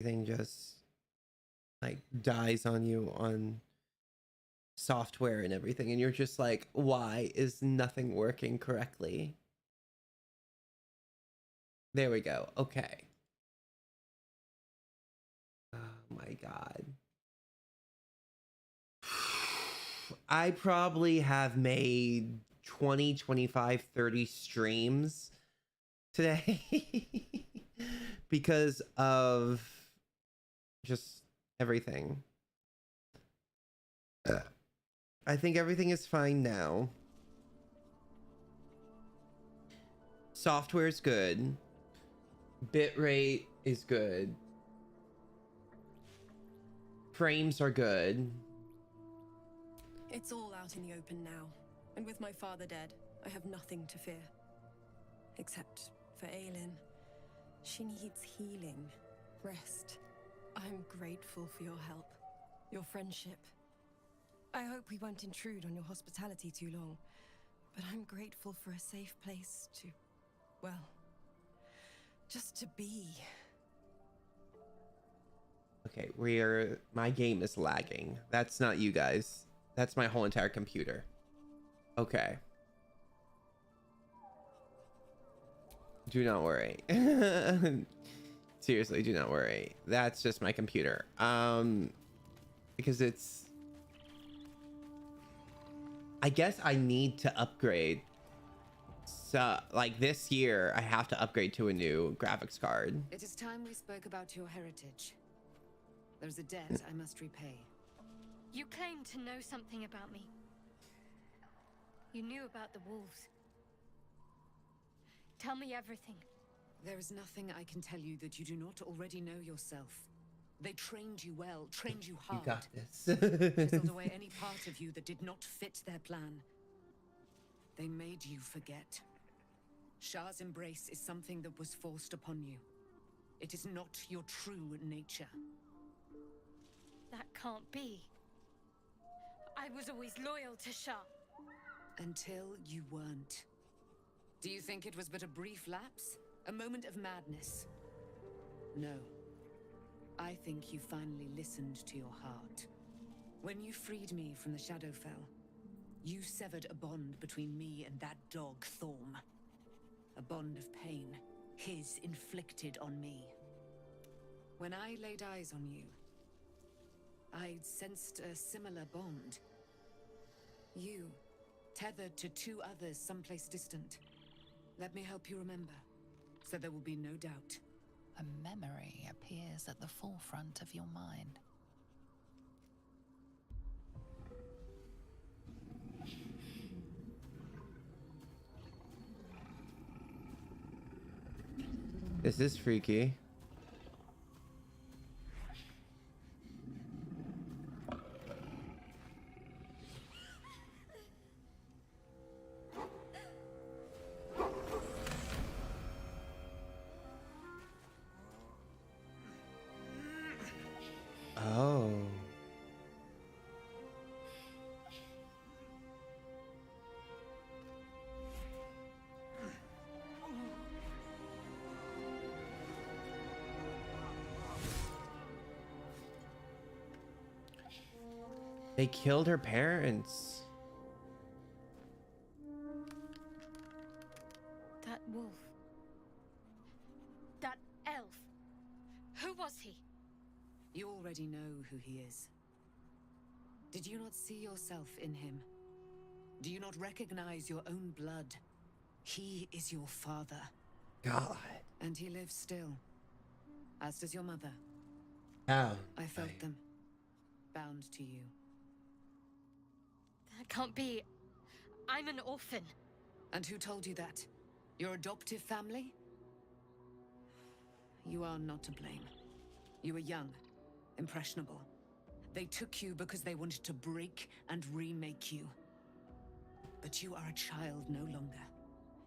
everything just like dies on you on software and everything, and you're just like, why is nothing working correctly? There we go. Okay. Oh my god. I probably have made 20, 25, 30 streams today because of just everything. I think everything is fine now. Software's good. Bitrate is good. Frames are good. It's all out in the open now, and with my father dead, I have nothing to fear. Except for Aelin. She needs healing, rest. I'm grateful for your help, your friendship. I hope we won't intrude on your hospitality too long, but I'm grateful for a safe place to, well, just to be. Okay, my game is lagging. That's not you guys. That's my whole entire computer. Okay. Do not worry. Seriously, do not worry. That's just my computer. Because I guess I need to upgrade. So, like this year, I have to upgrade to a new graphics card. It is time we spoke about your heritage. There's a debt I must repay. You claim to know something about me. You knew about the wolves. Tell me everything. There is nothing I can tell you that you do not already know yourself. They trained you well, trained you hard. You got this. Chiseled away any part of you that did not fit their plan. They made you forget. Shah's embrace is something that was forced upon you. It is not your true nature. That can't be. I was always loyal to Shah. Until you weren't. Do you think it was but a brief lapse? A moment of madness? No. I think you finally listened to your heart. When you freed me from the Shadowfell, you severed a bond between me and that dog, Thorm. A bond of pain, his inflicted on me. When I laid eyes on you, I sensed a similar bond. You, tethered to two others someplace distant. Let me help you remember, so there will be no doubt. A memory appears at the forefront of your mind. This is freaky. Oh. They killed her parents. That wolf. That elf. Who was he? You already know who he is. Did you not see yourself in him? Do you not recognize your own blood? He is your father. God. And he lives still. As does your mother. Oh. I felt them. Bound to you. That can't be. I'm an orphan. And who told you that? Your adoptive family? You are not to blame. You were young, impressionable. They took you because they wanted to break and remake you. But you are a child no longer.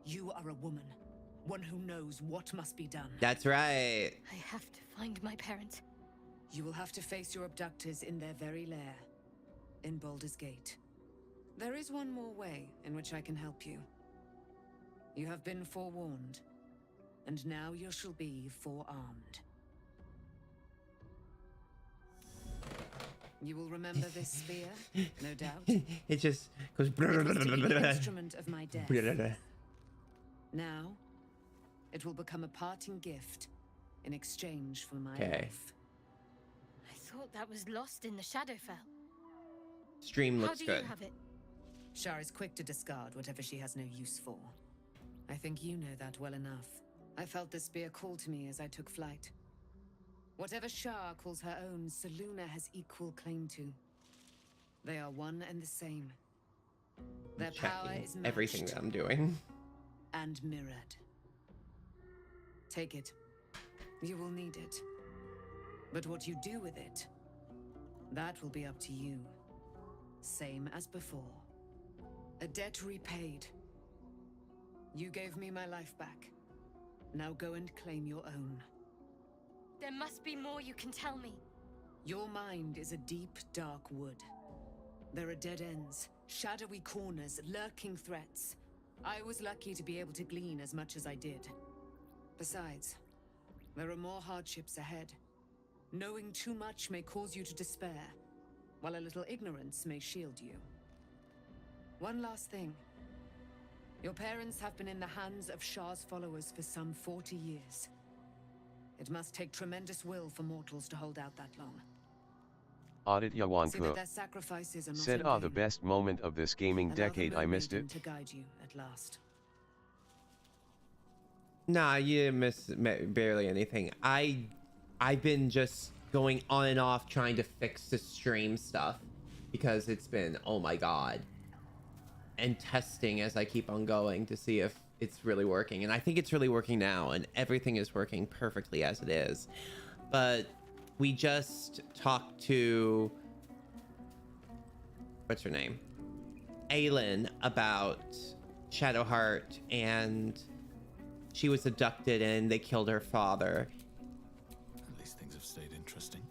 You are a woman. One who knows what must be done. That's right. I have to find my parents. You will have to face your abductors in their very lair. In Baldur's Gate. There is one more way in which I can help you. You have been forewarned. And now you shall be forearmed. You will remember this spear, no doubt. It just goes. It was to be the instrument of my death. Now, it will become a parting gift in exchange for my life. I thought that was lost in the Shadowfell. Stream looks How do good. you have it? Shar is quick to discard whatever she has no use for. I think you know that well enough. I felt the spear call to me as I took flight. Whatever Shar calls her own, Selûne has equal claim to. They are one and the same. Their power is matched everything that I'm doing. and mirrored. Take it. You will need it. But what you do with it, that will be up to you. Same as before. A debt repaid. You gave me my life back. Now go and claim your own. There must be more you can tell me. Your mind is a deep, dark wood. There are dead ends, shadowy corners, lurking threats. I was lucky to be able to glean as much as I did. Besides, there are more hardships ahead. Knowing too much may cause you to despair, while a little ignorance may shield you. One last thing. Your parents have been in the hands of Shar's followers for some 40 years. It must take tremendous will for mortals to hold out that long. Aditya See that Wanko their sacrifices are not said, in the vain. best moment of this gaming Allow the decade, I missed Mermaiden it. to guide you at last. Nah, you didn't miss barely anything. I've been just going on and off trying to fix the stream stuff because it's been, oh my god, and testing as I keep on going to see if it's really working. And I think it's really working now, and everything is working perfectly as it is. But we just talked to, what's her name, Aylin, about Shadowheart, and she was abducted and they killed her father. At least things have stayed interesting.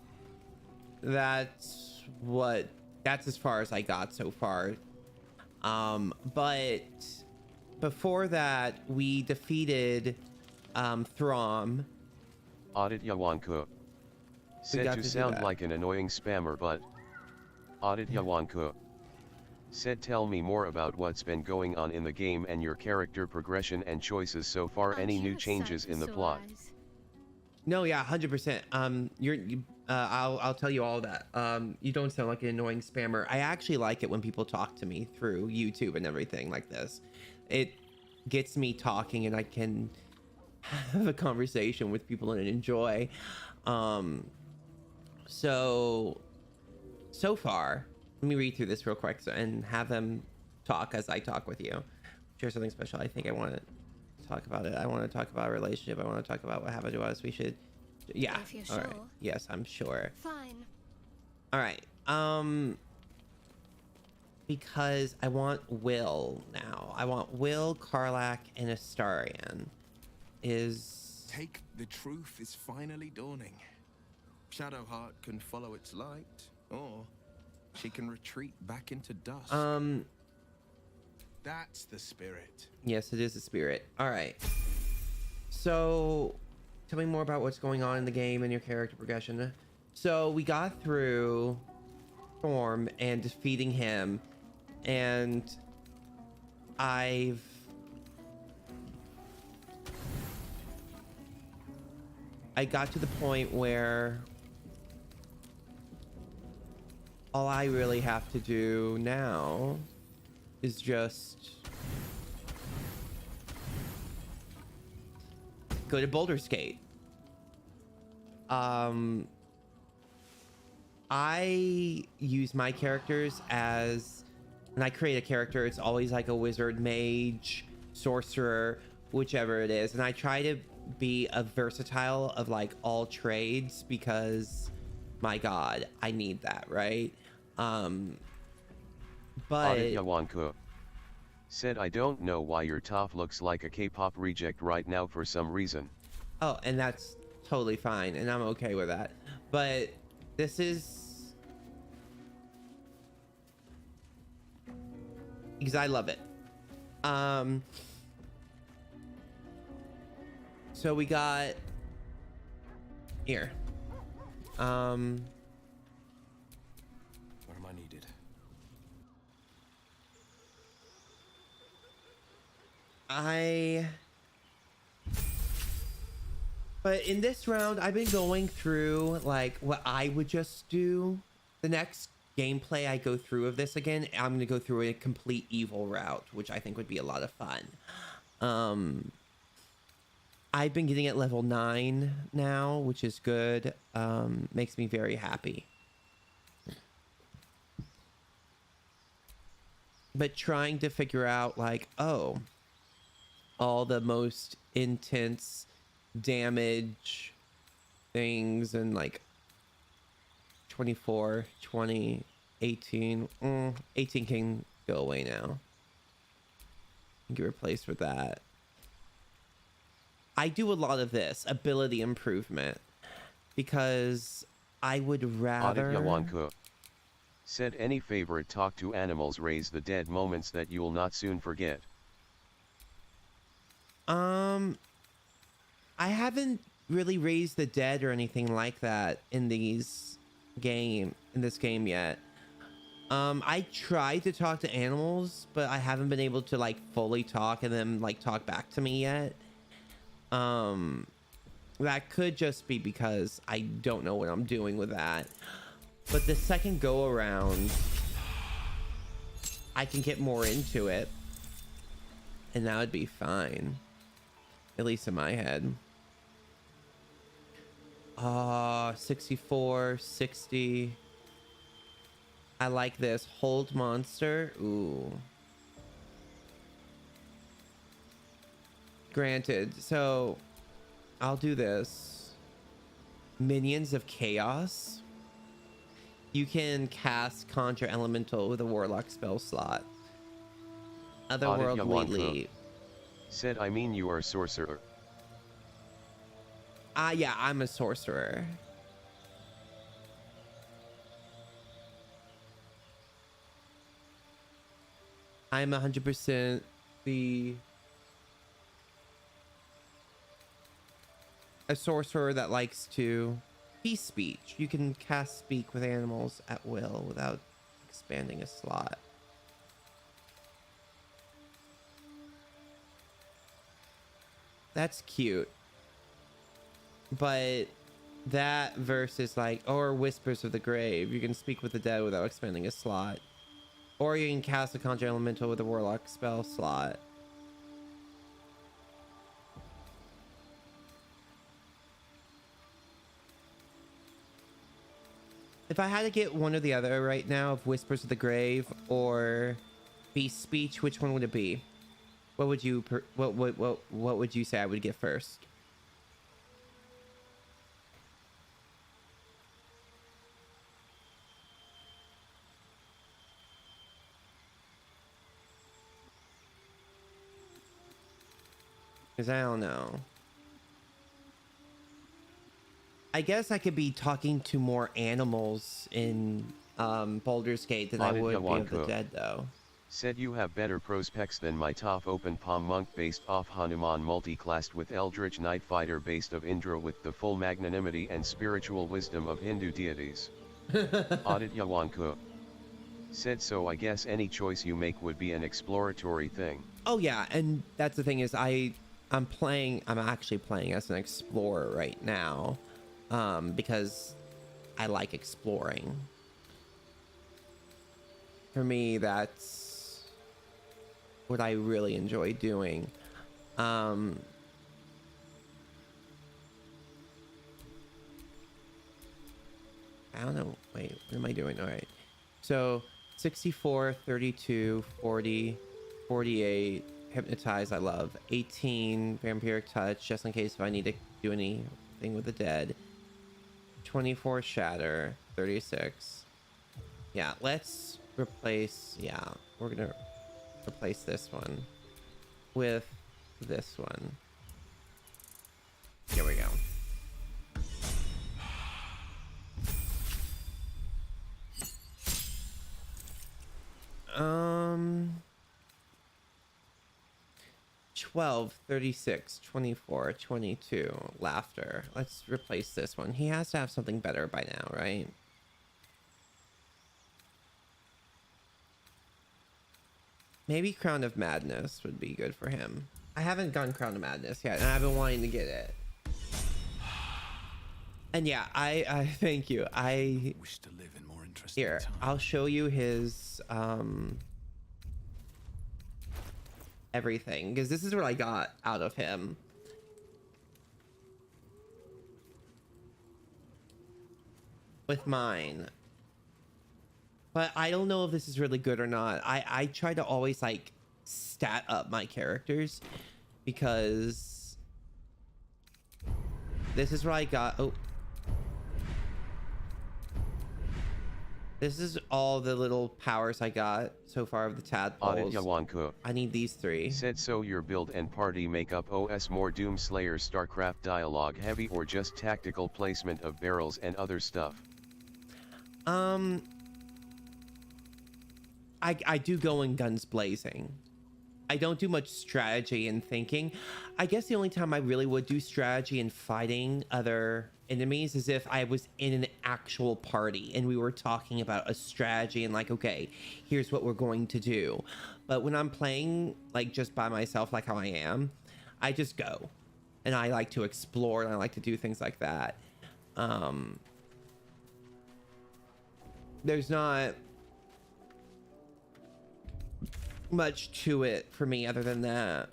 That's as far as I got so far. But before that, we defeated Throm. Aditya Wanko said to sound like an annoying spammer, but Aditya Wanko said, tell me more about what's been going on in the game and your character progression and choices so far. Any new changes in the plot? No, yeah, 100%. I'll tell you all that. You don't sound like an annoying spammer. I actually like it when people talk to me through YouTube and everything like this. It gets me talking and I can have a conversation with people and enjoy. So far, let me read through this real quick and have them talk as I talk with you. Share something special. I think I want to talk about it. I want to talk about a relationship. I want to talk about what happened to us. We should, yeah. If you're All sure. right. Yes, I'm sure. Fine. All right. Because I want Will now. I want Will, Karlach, and Astarion. Take the truth is finally dawning. Shadowheart can follow its light, or she can retreat back into dust. That's the spirit. Yes, it is the spirit. All right. So, tell me more about what's going on in the game and your character progression. So, we got through Storm and defeating him, and I got to the point where all I really have to do now is just go to Baldur Skate. I use my characters as, when I create a character, it's always like a wizard, mage, sorcerer, whichever it is. And I try to be a versatile of like all trades because my god, I need that, right? But Aditya Wanko said, I don't know why your top looks like a K-pop reject right now for some reason. oh, and that's totally fine, and I'm okay with that. But this is because I love it. So we got But in this round, I've been going through like what I would just do. The next gameplay I go through of this again, I'm gonna go through a complete evil route, which I think would be a lot of fun. I've been getting at level 9 now, which is good. Makes me very happy. But trying to figure out like, oh, all the most intense damage things and like 24, 20, 18. 18 can go away now. Get replaced with that. I do a lot of this ability improvement because I would rather. Yawanko said any favorite talk to animals raise the dead moments that you'll not soon forget. I haven't really raised the dead or anything like that in this game yet. I tried to talk to animals, but I haven't been able to like fully talk and them like talk back to me yet. That could just be because I don't know what I'm doing with that. But the second go around, I can get more into it, and that would be fine. At least in my head. 64, 60. I like this. Hold monster. Ooh. Granted. So, I'll do this. Minions of Chaos. You can cast Conjure Elemental with a Warlock spell slot. Otherworldly Leap. Said I mean you are a sorcerer. Yeah, I'm a sorcerer. I'm 100% a sorcerer that likes to be speech. You can cast speak with animals at will without expanding a slot. That's cute. But that versus like, or Whispers of the Grave. You can speak with the dead without expending a slot. Or you can cast a Conjure Elemental with a Warlock spell slot. If I had to get one or the other right now of Whispers of the Grave or Beast Speech, which one would it be? What would you what would you say I would get first? Because I don't know. I guess I could be talking to more animals in Baldur's Gate than I would be of the dead, though. Said you have better prospects than my top open palm monk based off Hanuman multi-classed with Eldritch Knight fighter based of Indra with the full magnanimity and spiritual wisdom of Hindu deities. Audit Yawanku said so I guess any choice you make would be an exploratory thing. Oh yeah, and that's the thing is I'm actually playing as an explorer right now. Because I like exploring. For me, that's what I really enjoy doing. I don't know. Wait, what am I doing? All right. So 64, 32, 40, 48, Hypnotize, I love. 18, Vampiric Touch, just in case if I need to do anything with the dead. 24 Shatter, 36. Yeah, let's replace, we're gonna replace this one with this one. Here we go. 12, 36, 24, 22. Laughter. Let's replace this one. He has to have something better by now, right? Maybe Crown of Madness would be good for him. I haven't gone Crown of Madness yet, and I've been wanting to get it. And yeah, I thank you. I wish to live in more interesting here, times. I'll show you his everything, because this is what I got out of him. With mine. But I don't know if this is really good or not. I try to always like stat up my characters, because this is what I got. Oh, this is all the little powers I got so far of the tadpoles. Yawanku. I need these 3. Said so your build and party makeup OS more Doomslayer StarCraft dialogue heavy or just tactical placement of barrels and other stuff? I do go in guns blazing. I don't do much strategy and thinking. I guess the only time I really would do strategy and fighting other enemies is if I was in an actual party and we were talking about a strategy and like, okay, here's what we're going to do. But when I'm playing like just by myself, like how I am, I just go and I like to explore and I like to do things like that. There's not much to it for me other than that.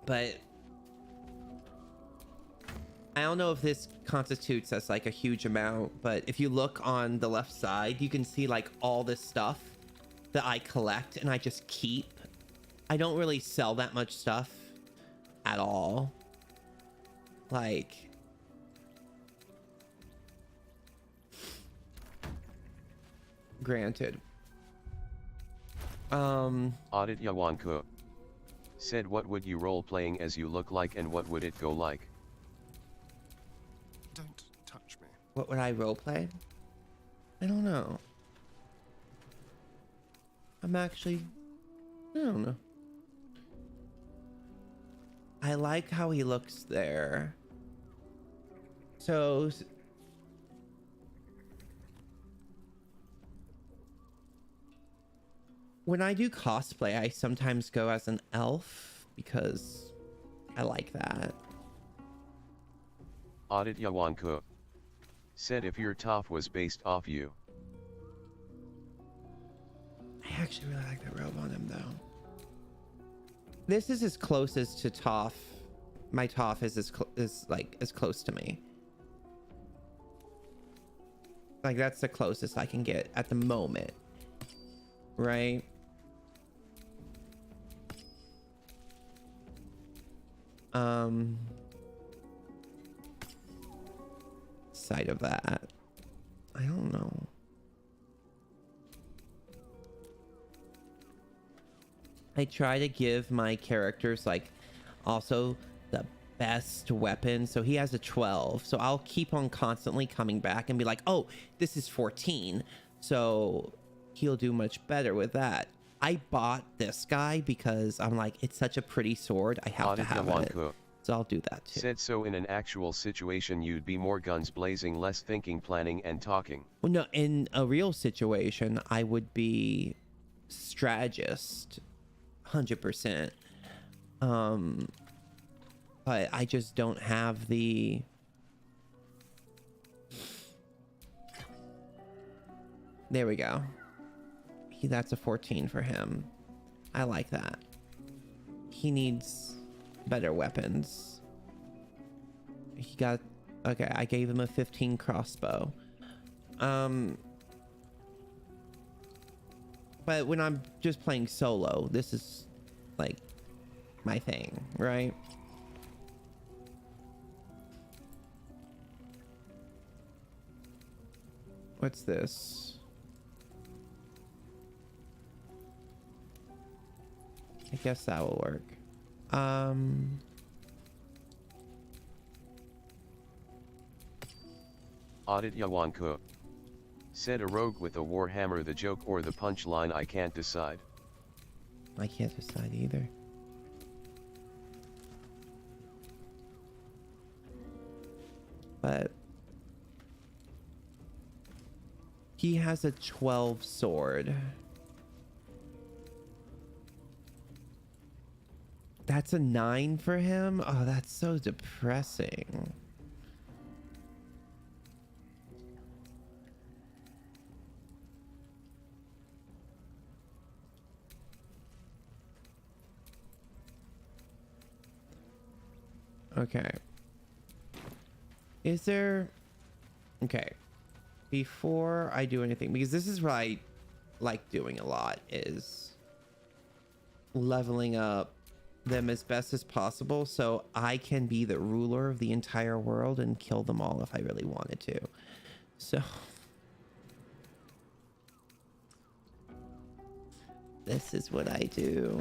But I don't know if this constitutes as like a huge amount, but if you look on the left side, you can see like all this stuff that I collect and I just keep. I don't really sell that much stuff at all. Like, granted. Audit Yawanku. Said what would you role playing as you look like and what would it go like? Don't touch me. What would I roleplay? I don't know. I don't know. I like how he looks there. So when I do cosplay, I sometimes go as an elf because I like that. Audit Yawanku. Said if your top was based off you. I actually really like the robe on him though. This is as close as to Toph. My Toph is as close to me. Like that's the closest I can get at the moment. Right? Side of that. I don't know. I try to give my characters like also the best weapon. So he has a 12. So I'll keep on constantly coming back and be like, oh, this is 14. So he'll do much better with that. I bought this guy because I'm like, it's such a pretty sword. I have to have it. So I'll do that too. Said so in an actual situation you'd be more guns blazing, less thinking, planning and talking. Well, no, in a real situation, I would be strategist. 100%. But I just don't have the there we go. That's a 14 for him. I like that. He needs better weapons. He got okay, I gave him a 15 crossbow. But when I'm just playing solo, this is like my thing, right? What's this? I guess that will work. Audit Yawanku. Said a rogue with a warhammer, the joke or the punchline, I can't decide. I can't decide either. But he has a 12 sword. That's a 9 for him? Oh, that's so depressing. Okay. Is there... Okay. Before I do anything, because this is what I like doing a lot, is leveling up them as best as possible so I can be the ruler of the entire world and kill them all if I really wanted to. So this is what I do.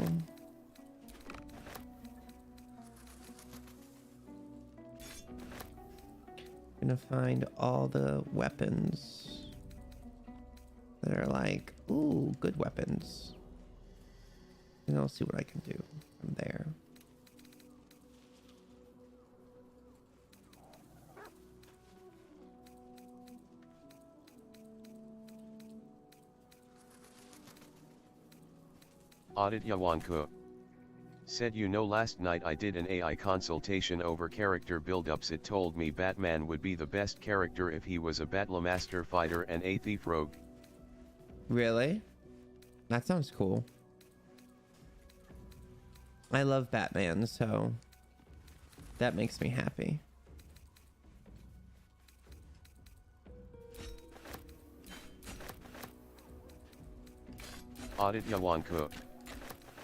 Gonna find all the weapons that are like, ooh, good weapons. And I'll see what I can do from there. Aditya Wanku said, you know, last night I did an AI consultation over character build-ups. It told me Batman would be the best character if he was a Battlemaster fighter and a thief rogue. Really? That sounds cool. I love Batman, so that makes me happy. Aditya Wanku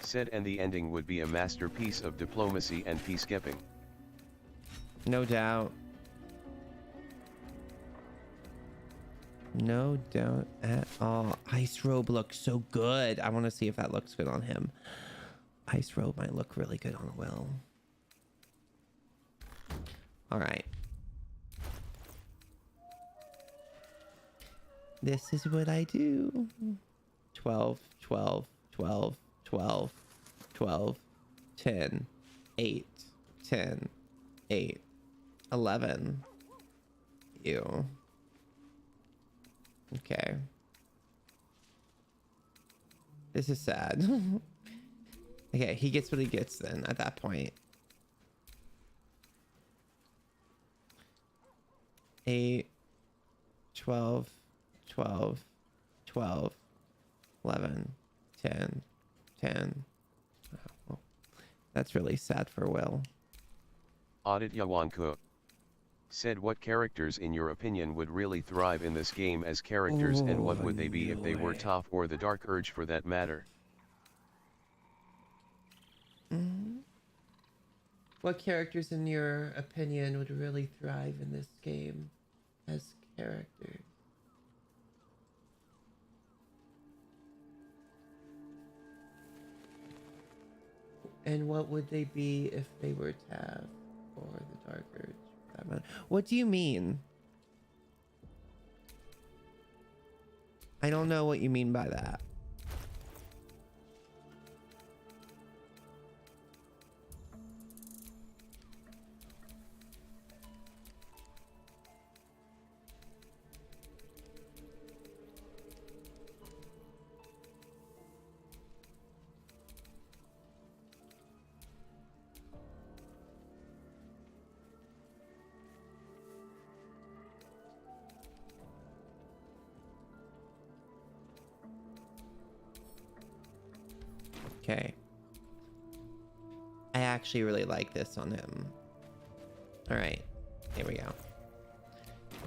said, and the ending would be a masterpiece of diplomacy and peacekeeping. No doubt. No doubt at all. Ice robe looks so good. I want to see if that looks good on him. Ice robe might look really good on Will. All right. This is what I do. 12, 12, 12, 12, 12, 10, 8, 10, 8, 11. Ew. Okay. This is sad. Okay, he gets what he gets then at that point. 8, 12, 12, 12, 11, 10, 10. Oh, well, that's really sad for Will. Aditya Wanku said, what characters in your opinion would really thrive in this game as characters, and what would they be if they were Toph or the Dark Urge for that matter? What characters in your opinion would really thrive in this game as characters? And what would they be if they were Tav or the Dark Urge? What do you mean? I don't know what you mean by that. Okay. I actually really like this on him. All right, here we go.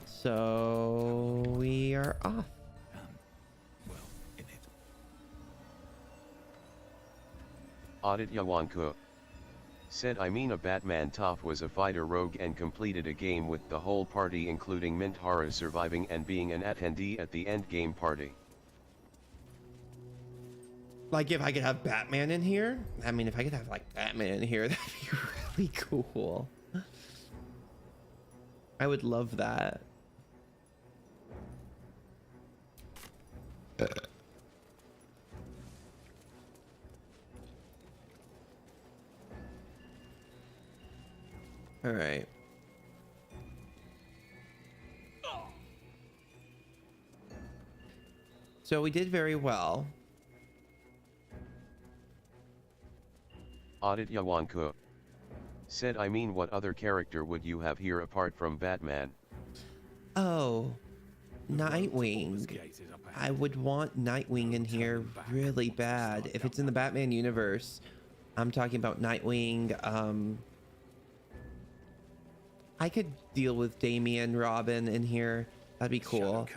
So we are off. Well, in it. Aditya Wanku said, I mean, a Batman Toph was a fighter rogue and completed a game with the whole party including Mintara surviving and being an attendee at the end game party. Like, if I could have Batman in here, I mean, if I could have like Batman in here, that'd be really cool. I would love that. All right. So we did very well. Audit Yawanku. Said I mean what other character would you have here apart from Batman? Oh, Nightwing. I would want Nightwing in here really bad. If it's in the Batman universe, I'm talking about Nightwing. I could deal with Damian, Robin in here. That'd be cool.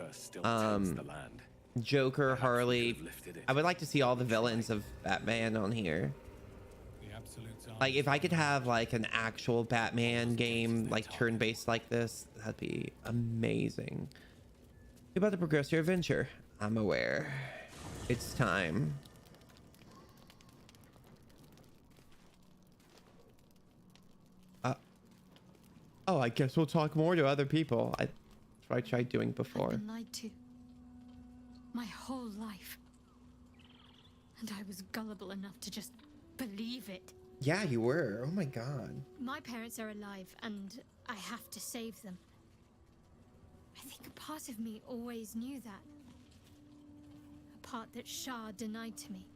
Joker, Harley. I would like to see all the villains of Batman on here. Like, if I could have like an actual Batman game, like turn-based like this, that'd be amazing. You're about to progress your adventure. I'm aware. It's time. Oh, I guess we'll talk more to other people. That's what I tried doing before. I've been lied to my whole life, and I was gullible enough to just believe it. Yeah, you were. Oh my god. My parents are alive, and I have to save them. I think a part of me always knew that. A part that Shah denied to me.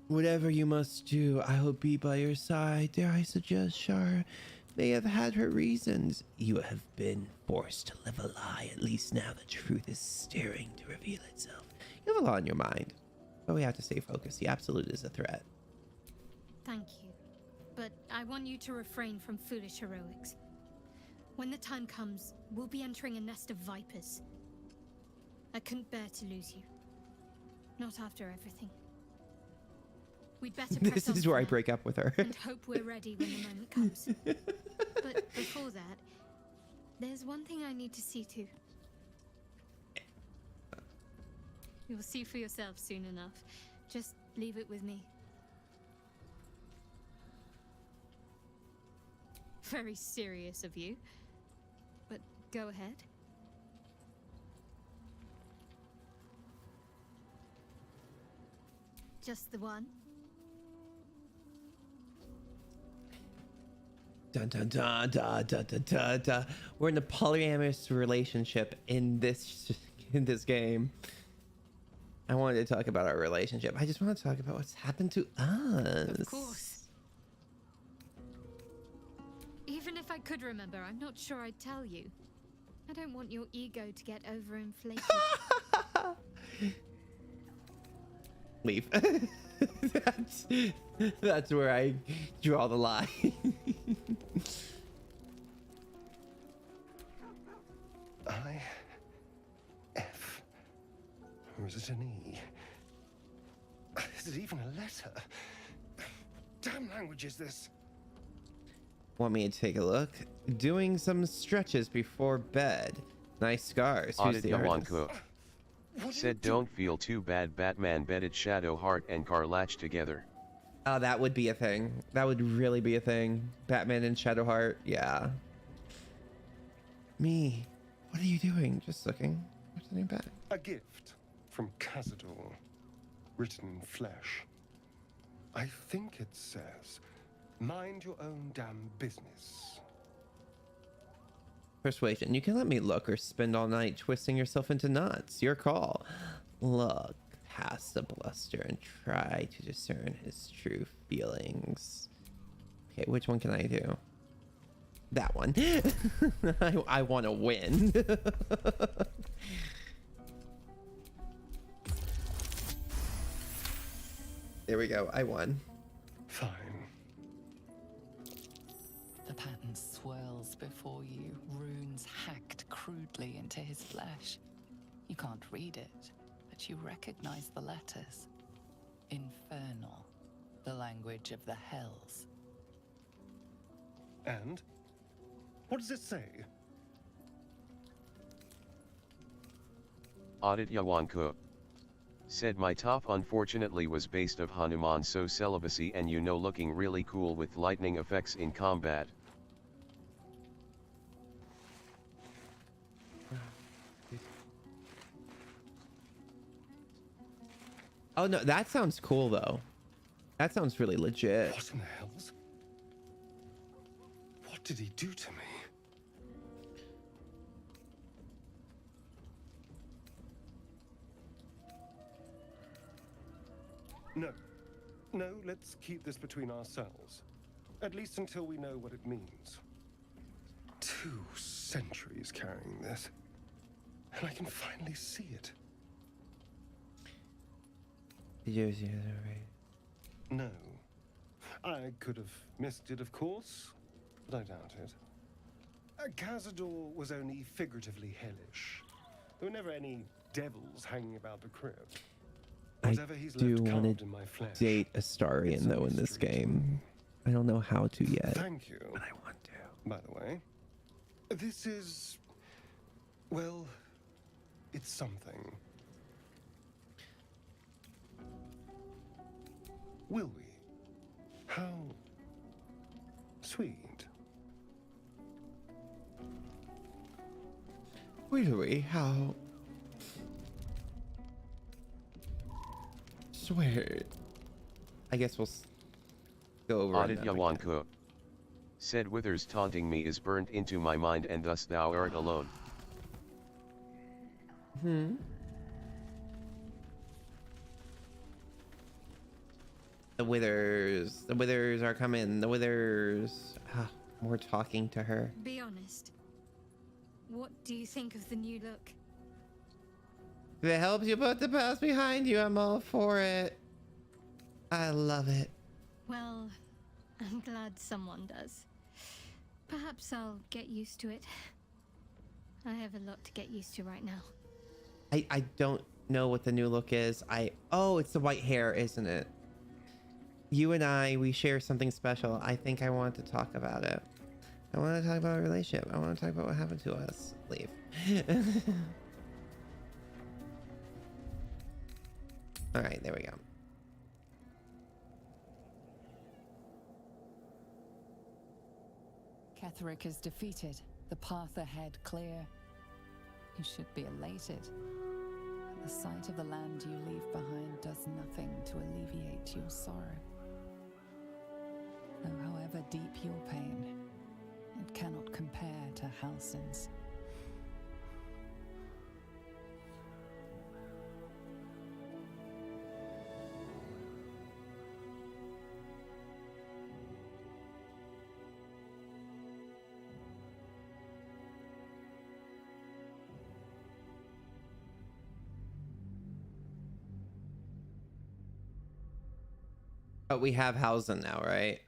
Whatever you must do, I will be by your side. Dare I suggest Shah may have had her reasons. You have been forced to live a lie. At least now the truth is staring to reveal itself. You have a lot on your mind, but we have to stay focused. The absolute is a threat. Thank you, but I want you to refrain from foolish heroics. When the time comes, we'll be entering a nest of vipers. I couldn't bear to lose you. Not after everything. We'd better press This on is for where I now break up with her. and hope we're ready when the moment comes. But before that, there's one thing I need to see to. You'll see for yourself soon enough. Just leave it with me. Very serious of you. But go ahead. Just the one? Dun dun dun dun dun dun dun dun. We're in a polyamorous relationship in this game. I wanted to talk about our relationship. I just want to talk about what's happened to us. Of course. Even if I could remember, I'm not sure I'd tell you. I don't want your ego to get overinflated. Leave. That's where I draw the line. I-F. Or is it an E? Is it even a letter? Damn language is this? Want me to take a look? Doing some stretches before bed. Nice scars. Who's Audit the artist? Yawanku. Said don't feel too bad. Batman bedded Shadowheart and Karlach together. Oh, that would be a thing. That would really be a thing. Batman and Shadowheart. Yeah. Me. What are you doing? Just looking. What's in your bag? A gift from Cazador, written in flesh. I think it says, mind your own damn business. Persuasion. You can let me look or spend all night twisting yourself into knots. Your call. Look past the bluster and try to discern his true feelings. Okay, which one can I do? That one. I want to win. There we go. I won. Fine. The pattern swirls before you, runes hacked crudely into his flesh. You can't read it, but you recognize the letters. Infernal, the language of the hells. And? What does it say? Audit Yawanku. Said my top unfortunately was based of Hanuman so celibacy and you know looking really cool with lightning effects in combat. Oh no, that sounds cool though. That sounds really legit. What in the hells? What did he do to me? No. No, let's keep this between ourselves. At least until we know what it means. 2 centuries carrying this. And I can finally see it. Did you see that right? No. I could have missed it, of course, but I doubt it. Cazador was only figuratively hellish. There were never any devils hanging about the crypt. Whatever he's do left want carved to in my flesh. date Astarian It's a though in this mystery to game. me. I don't know how to yet. Thank you. But I want to. By the way, this is, well, it's something. Will we? How sweet. Really? How? Swear. I guess we'll go over on Aditya them again. Wanku. Said Withers taunting me is burnt into my mind and thus thou art alone. The withers are coming. The withers. More talking to her. Be honest. What do you think of the new look? If it helps you put the past behind you, I'm all for it. I love it. Well, I'm glad someone does. Perhaps I'll get used to it. I have a lot to get used to right now. I don't know what the new look is. Oh, it's the white hair, isn't it? You and we share something special. I think I want to talk about it. I want to talk about our relationship. I want to talk about what happened to us. Leave. All right, there we go. Ketheric is defeated, the path ahead clear. You should be elated. The sight of the land you leave behind does nothing to alleviate your sorrow. Though however deep your pain, it cannot compare to Halsin's. But we have Hausen now, right?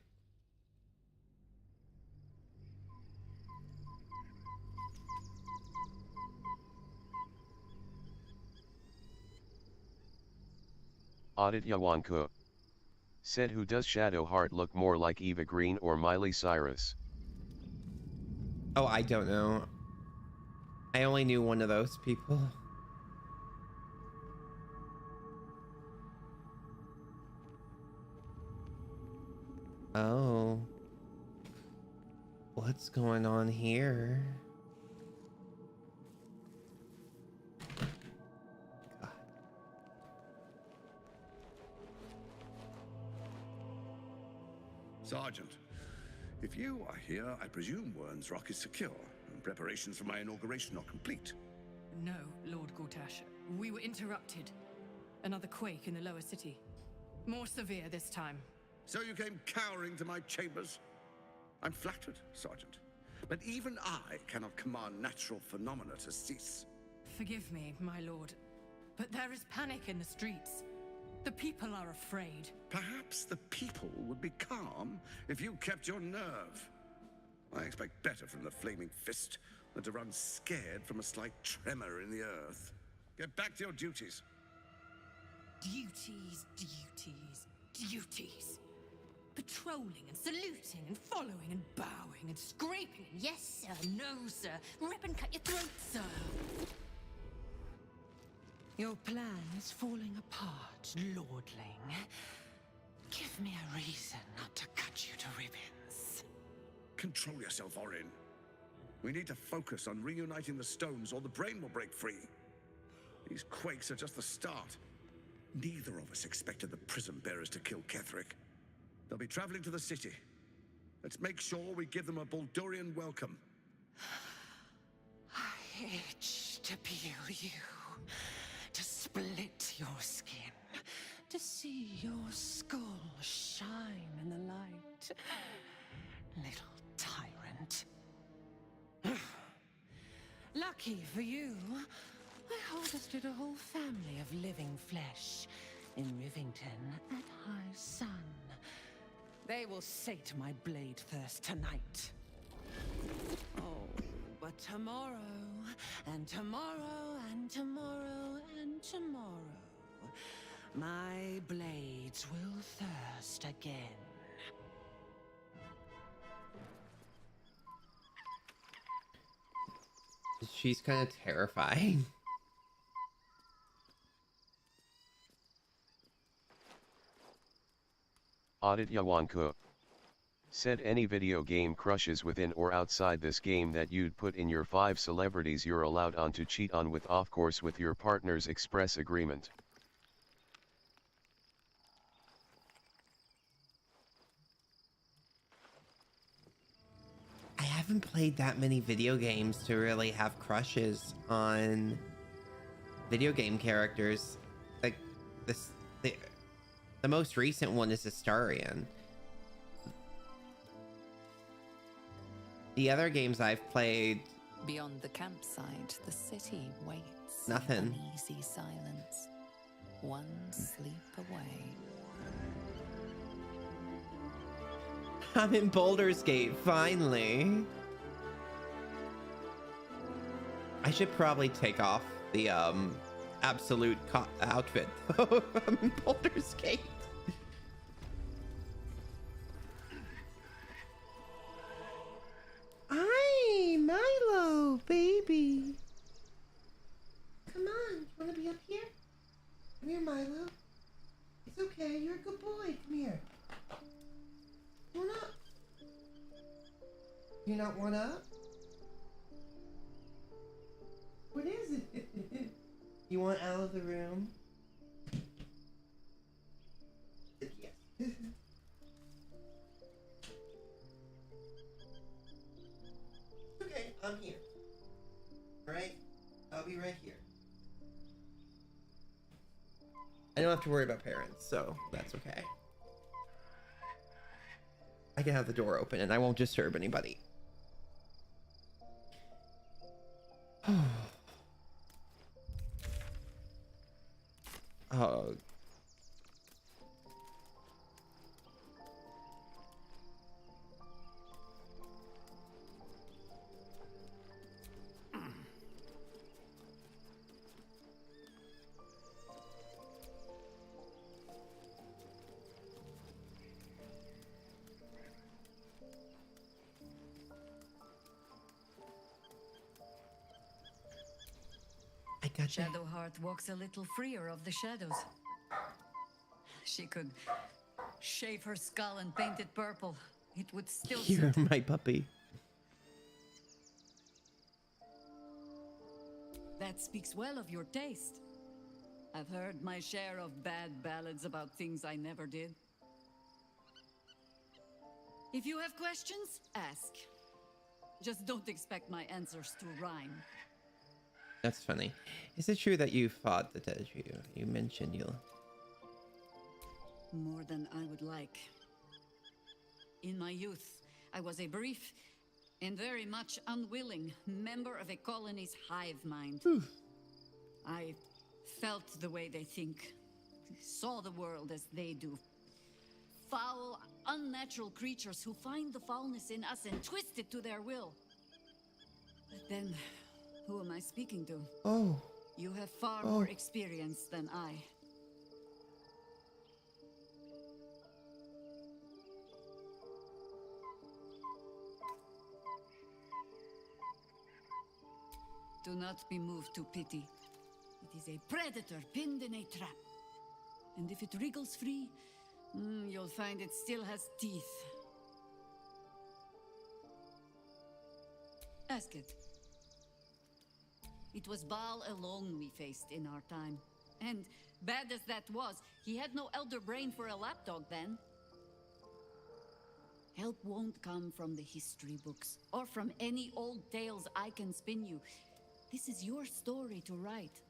Aditya Wanku. Said who does Shadowheart look more like Eva Green or Miley Cyrus? Oh, I don't know. I only knew one of those people. Oh. What's going on here? God. Sergeant, if you are here, I presume Wern's Rock is secure, and preparations for my inauguration are complete. No, Lord Gortash. We were interrupted. Another quake in the lower city. More severe this time. So you came cowering to my chambers? I'm flattered, Sergeant. But even I cannot command natural phenomena to cease. Forgive me, my lord, but there is panic in the streets. The people are afraid. Perhaps the people would be calm if you kept your nerve. I expect better from the Flaming Fist than to run scared from a slight tremor in the earth. Get back to your duties. Duties, duties, duties. Patrolling and saluting and following and bowing and scraping and yes sir, no sir, rip and cut your throat, sir. Your plan is falling apart, lordling. Give me a reason not to cut you to ribbons. Control yourself, Orin. We need to focus on reuniting the stones or the brain will break free. These quakes are just the start. Neither of us expected the prison bearers to kill Ketheric. They'll be traveling to the city. Let's make sure we give them a Baldurian welcome. I itch to peel you, to split your skin, to see your skull Lucky for you, I harvested a whole family of living flesh in Rivington at high sun. They will sate my blade thirst tonight. Oh, but tomorrow, and tomorrow, and tomorrow, and tomorrow, my blades will thirst again. She's kind of terrifying. Aditya Wanku said any video game crushes within or outside this game that you'd put in your 5 celebrities you're allowed on to cheat on with, of course with your partner's express agreement. I haven't played that many video games to really have crushes on video game characters. Like this, the most recent one is Astarion. The other games I've played, Beyond the campsite, the city waits. Nothing. In uneasy silence. One sleep away. I'm in Baldur's Gate, finally. I should probably take off the absolute outfit I'm in Baldur's Gate. Hi, Milo, baby. Come on, wanna be up here? Come here, Milo. It's okay, you're a good boy. Come here. One up. You not one up? What is it? You want out of the room? Yes. Okay, I'm here. Right? I'll be right here. I don't have to worry about parents, so that's okay. I can have the door open and I won't disturb anybody. Oh. I got you. Shadowheart walks a little freer of the shadows. She could shave her skull and paint it purple. It would still You're suit. my puppy. That speaks well of your taste. I've heard my share of bad ballads about things I never did. If you have questions, ask. Just don't expect my answers to rhyme. That's funny. Is it true that you fought the dead? You mentioned you. More than I would like. In my youth, I was a brief and very much unwilling member of a colony's hive mind. I felt the way they think, saw the world as they do. Foul, unnatural creatures who find the foulness in us and twist it to their will. But then, who am I speaking to? Oh. You have far more experience than I. Do not be moved to pity. It is a predator pinned in a trap. And if it wriggles free, you'll find it still has teeth. Ask it. It was Baal alone we faced in our time. And bad as that was, he had no elder brain for a lapdog then. Help won't come from the history books, or from any old tales I can spin you. This is your story to write.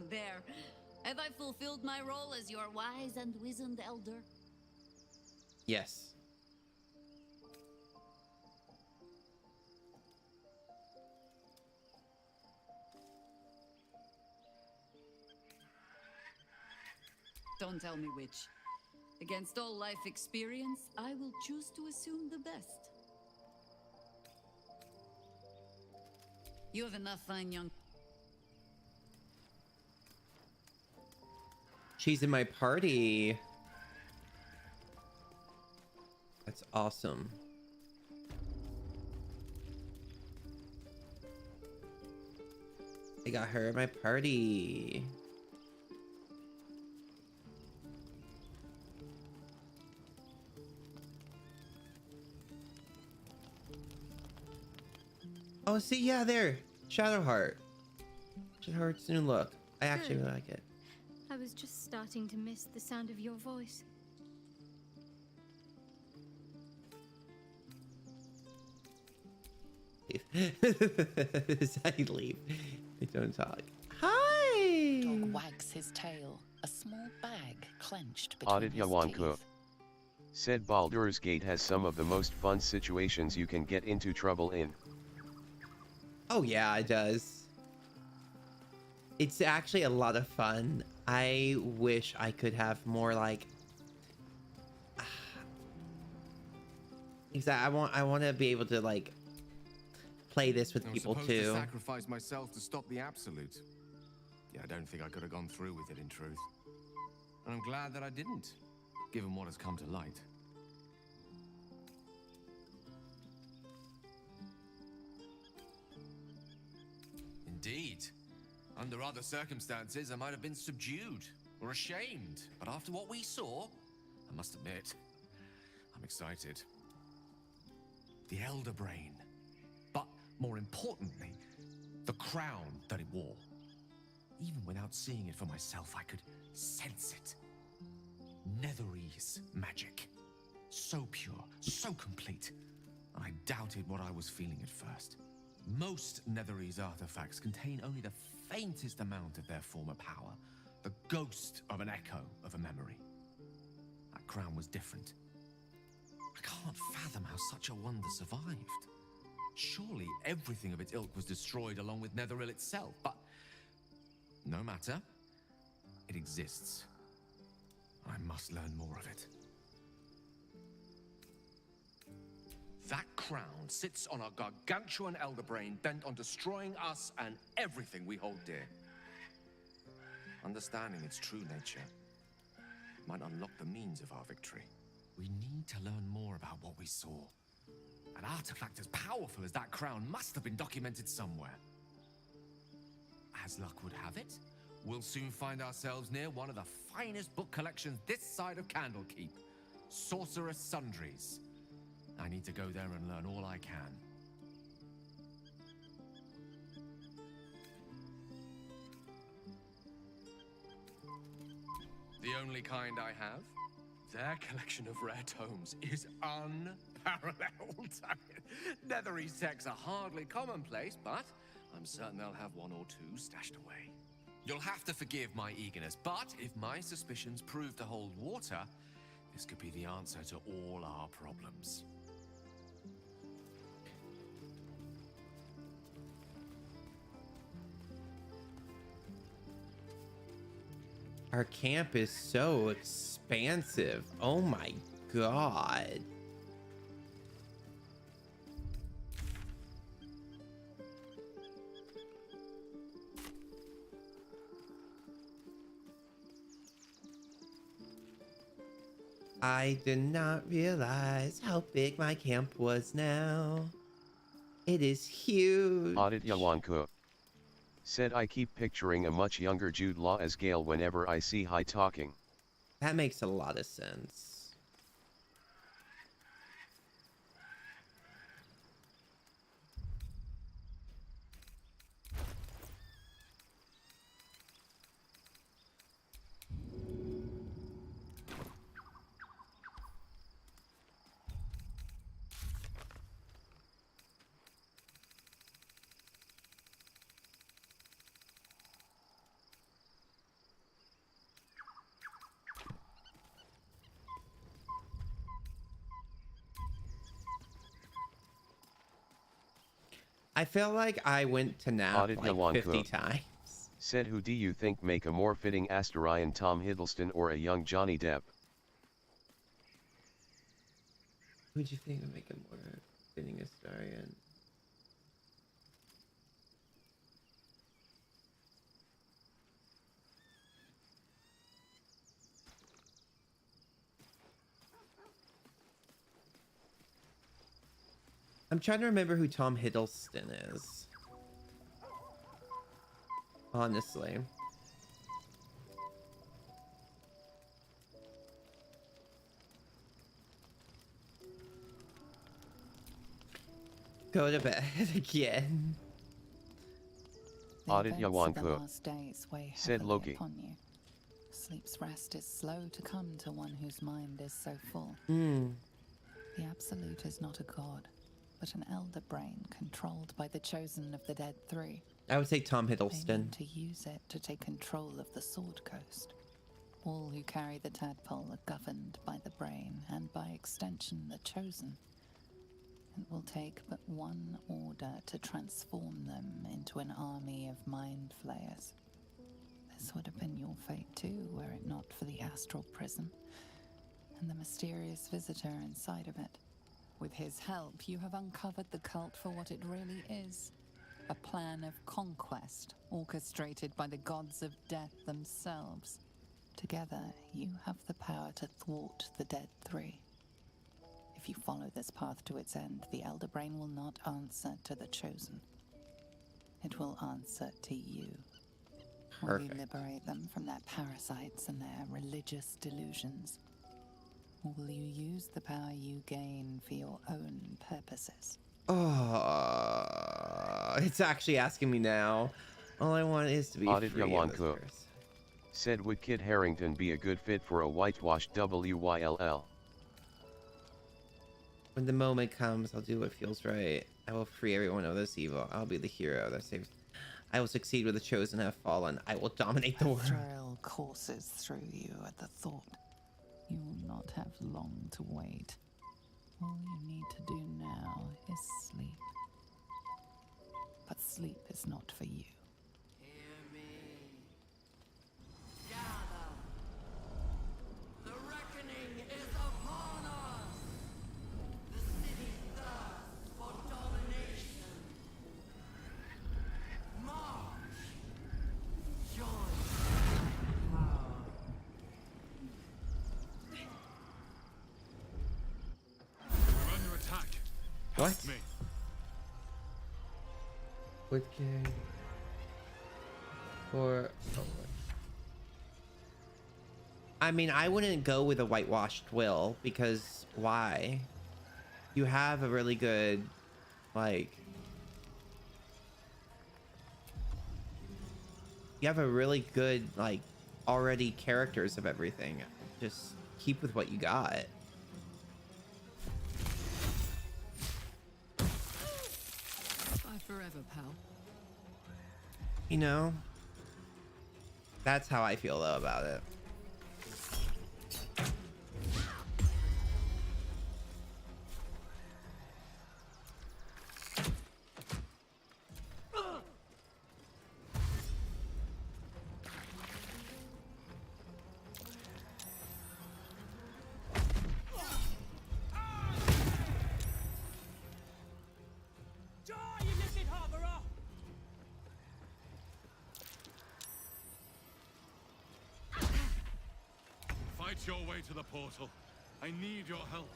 There. Have I fulfilled my role as your wise and wizened elder? Yes. Don't tell me which. Against all life experience, I will choose to assume the best. You have enough fine young... She's in my party. That's awesome. I got her at my party. Oh, see, yeah, there. Shadowheart. Shadowheart's new look. I actually really like it. I was just starting to miss the sound of your voice. As I leave, they don't talk. Hi! Dog wags his tail, a small bag clenched between Audit his Yawanko. teeth. Said Baldur's Gate has some of the most fun situations you can get into trouble in. Oh yeah, it does. It's actually a lot of fun. I wish I could have more like... Exactly. I want to be able to like play this with people I was too. supposed to sacrifice myself to stop the Absolute. Yeah, I don't think I could have gone through with it in truth. And I'm glad that I didn't, given what has come to light. Indeed. Under other circumstances, I might have been subdued or ashamed. But after what we saw, I must admit, I'm excited. The Elder Brain. But more importantly, the crown that it wore. Even without seeing it for myself, I could sense it. Netherese magic. So pure, so complete. And I doubted what I was feeling at first. Most Netherese artifacts contain only the faintest amount of their former power. The ghost of an echo of a memory. That crown was different. I can't fathom how such a wonder survived. Surely everything of its ilk was destroyed along with Netheril itself, but no matter. It exists. I must learn more of it. That crown sits on a gargantuan elder brain bent on destroying us and everything we hold dear. Understanding its true nature might unlock the means of our victory. We need to learn more about what we saw. An artifact as powerful as that crown must have been documented somewhere. As luck would have it, we'll soon find ourselves near one of the finest book collections this side of Candlekeep, Sorceress Sundries. I need to go there and learn all I can. The only kind I have? Their collection of rare tomes is unparalleled. Netherese texts are hardly commonplace, but I'm certain they'll have one or two stashed away. You'll have to forgive my eagerness, but if my suspicions prove to hold water, this could be the answer to all our problems. Our camp is so expansive. Oh my god. I did not realize how big my camp was now. It is huge. Audit Yawanko. Said I keep picturing a much younger Jude Law as Gale whenever I see High talking. That makes a lot of sense. I feel like I went to nap Audit like Yawanko. 50 times. Said who do you think make a more fitting Astarion, Tom Hiddleston or a young Johnny Depp? Who'd you think would make a more fitting Astarion? I'm trying to remember who Tom Hiddleston is. Honestly. Go to bed again. Audit Yawanku. Said Loki. Upon you. Sleep's rest is slow to come to one whose mind is so full. The Absolute is not a god, but an elder brain controlled by the chosen of the Dead Three. I would say Tom They Hiddleston. need to use it to take control of the Sword Coast. All who carry the tadpole are governed by the brain, and by extension the chosen. It will take but one order to transform them into an army of mind flayers. This would have been your fate too, were it not for the astral prison and the mysterious visitor inside of it. With his help, you have uncovered the cult for what it really is. A plan of conquest, orchestrated by the gods of death themselves. Together, you have the power to thwart the Dead Three. If you follow this path to its end, the Elder Brain will not answer to the Chosen. It will answer to you. Will you liberate them from their parasites and their religious delusions? Or will you use the power you gain for your own purposes? Oh, it's actually asking me now. All I want is to be Audit free of this Yawanku. curse. Said would Kit Harington be a good fit for a whitewashed WYLL? When the moment comes, I'll do what feels right. I will free everyone of this evil. I'll be the hero that saves. I will succeed where the chosen have fallen. I will dominate the world. Thrill courses through you at the thought. You will not have long to wait. All you need to do now is sleep. But sleep is not for you. Hear me. Gather. The reckoning is upon us. The city thirsts for domination. March. Join power. We're under attack. What? Me. With King. Or. Oh, I mean, I wouldn't go with a whitewashed will, because why? You have a really good, like. You have a really good, like, already characters of everything. Just keep with what you got. Bye forever, pal. You know? That's how I feel, though, about it. Fight your way to the portal. I need your help.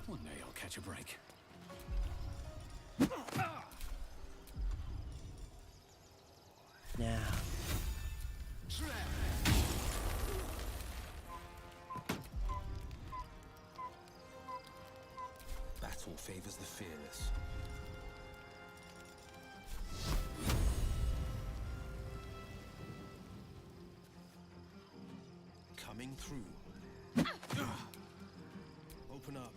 One day I'll catch a break. Now. Battle favors the fearless. Coming through. Open up.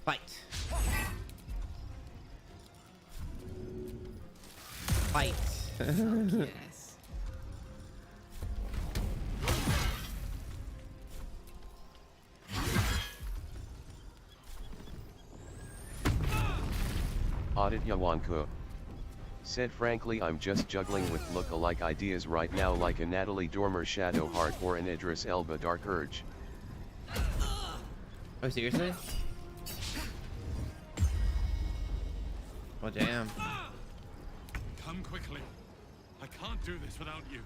Fight. Fight. Yes. Aditya Wanku said, frankly, I'm just juggling with look-alike ideas right now, like a Natalie Dormer Shadowheart or an Idris Elba Dark Urge. Oh, seriously? Oh, damn. Come quickly. I can't do this without you.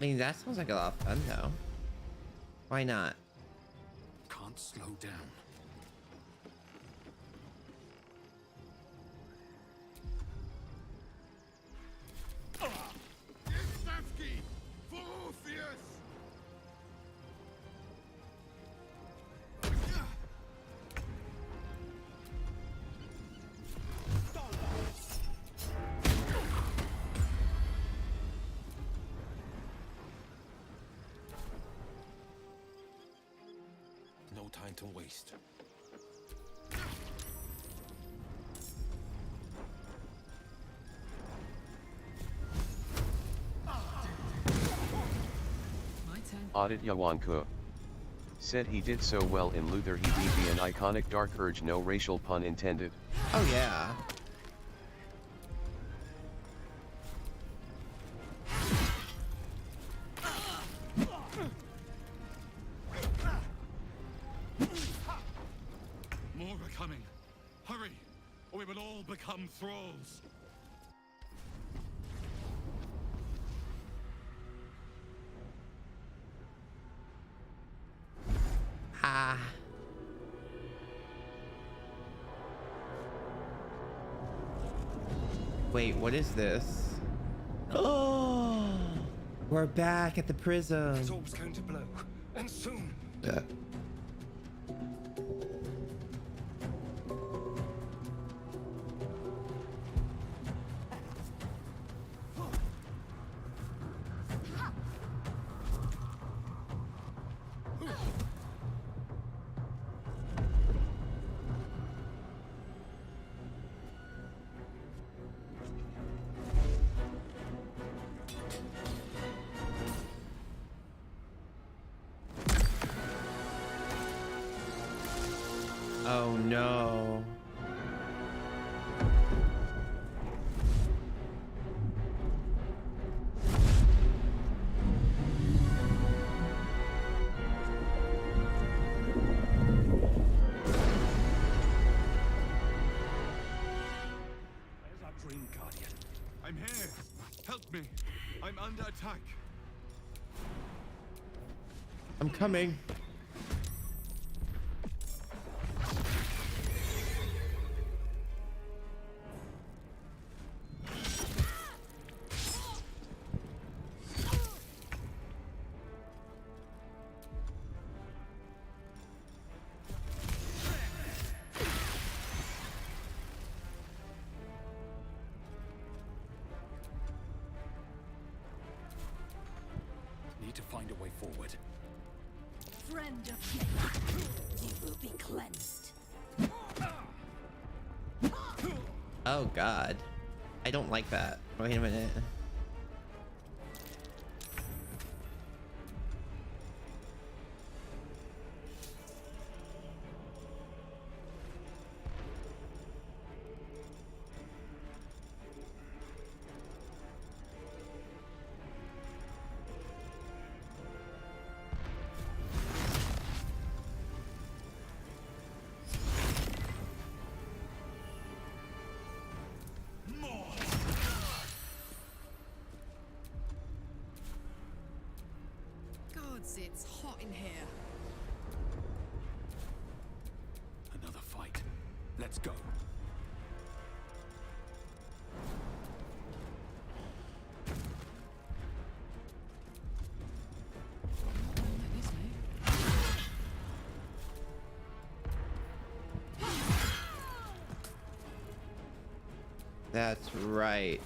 I mean, that sounds like a lot of fun, though. Why not? Can't slow down. Istavki! For Orpheus! No time to waste. My turn. Aditya Wanku said he did so well in Luther he beat the an iconic Dark Urge, no racial pun intended. Oh, yeah. More are coming. Hurry, or we will all become thralls. Ah. Wait, what is this? Oh, we're back at the prison. This orb's going to blow, and soon. Oh no. Where's our dream guardian? I'm here. Help me. I'm under attack. I'm coming. Need to find a way forward. Friend of Gaia, you will be cleansed. Oh god. I don't like that. Wait a minute. Gods, it's hot in here. Another fight. Let's go. That's right.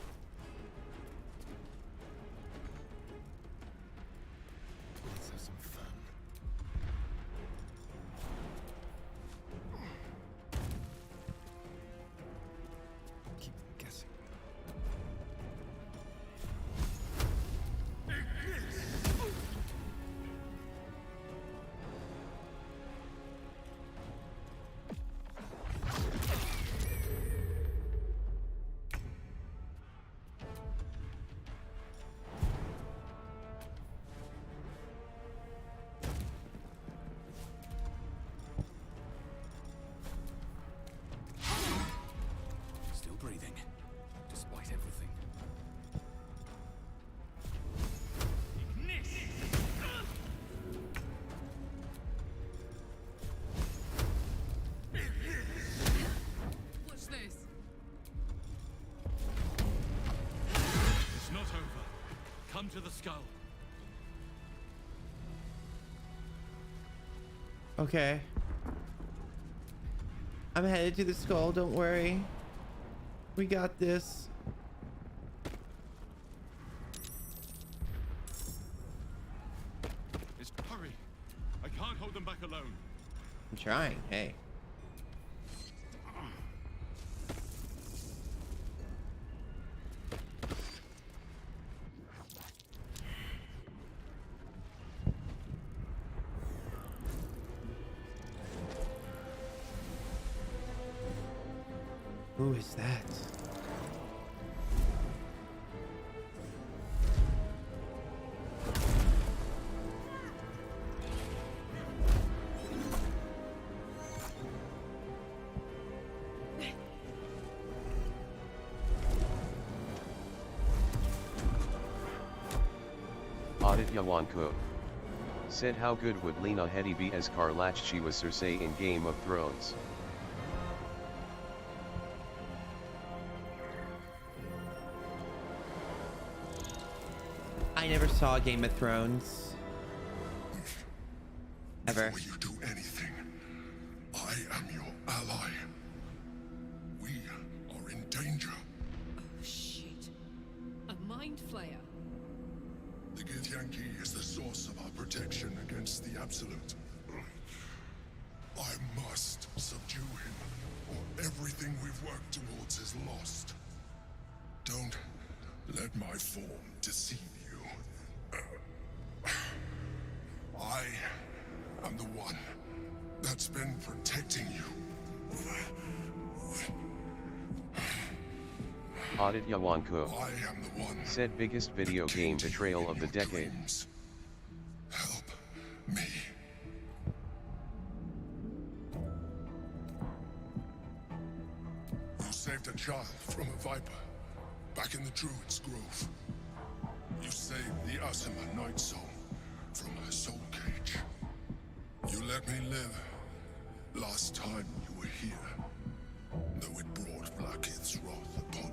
Come to the skull. Okay. I'm headed to the skull, don't worry. We got this. Hurry. I can't hold them back alone. I'm trying, hey. Who is that? Aditya Wanko said, how good would Lena Headey be as Karlach? She was Cersei in Game of Thrones. I never saw Game of Thrones. Ever. Before you do anything, I am your ally. We are in danger. Oh, shit. A mind flayer. The Githyanki is the source of our protection against the Absolute. I must subdue him, or everything we've worked towards is lost. Don't let my form deceive you. I am the one that's been protecting you. Aditya Wanko I am the one said, biggest video game betrayal of the decade. Help me. You saved a child from a viper back in the Druid's Grove. You saved the Asima Night Soul from her soul cage. You let me live last time you were here, though it brought Blackith's wrath upon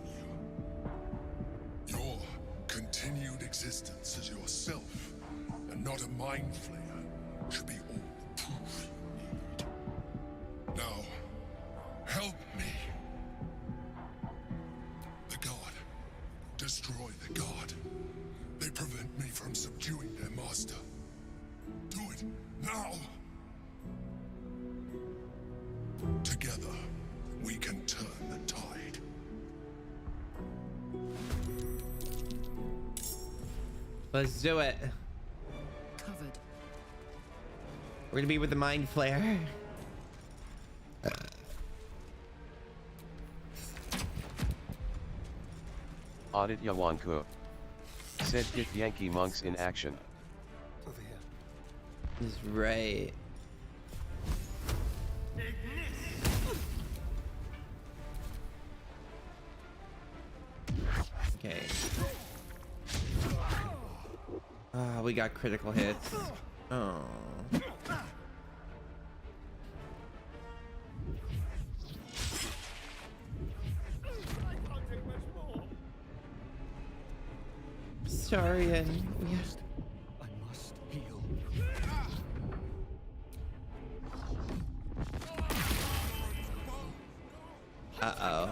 you. Your continued existence as yourself, and not a mind flayer, should be all the proof you need. Now, help me. The God. Destroy the God. They prevent me from subduing their master. Do it now! Together, we can turn the tide. Let's do it. Covered. We're gonna be with the Mind Flayer. Aditya Wanko said, Githyanki monks in action. He's right. Okay. Ah, we got critical hits. Oh. Sorry, and yeah. I must heal. Uh-oh.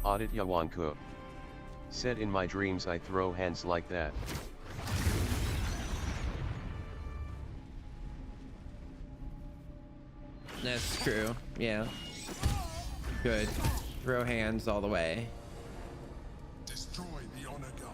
Aditya Wanko said, in my dreams I throw hands like that. That's true. Yeah. Good. Throw hands all the way. Destroy the Honor God.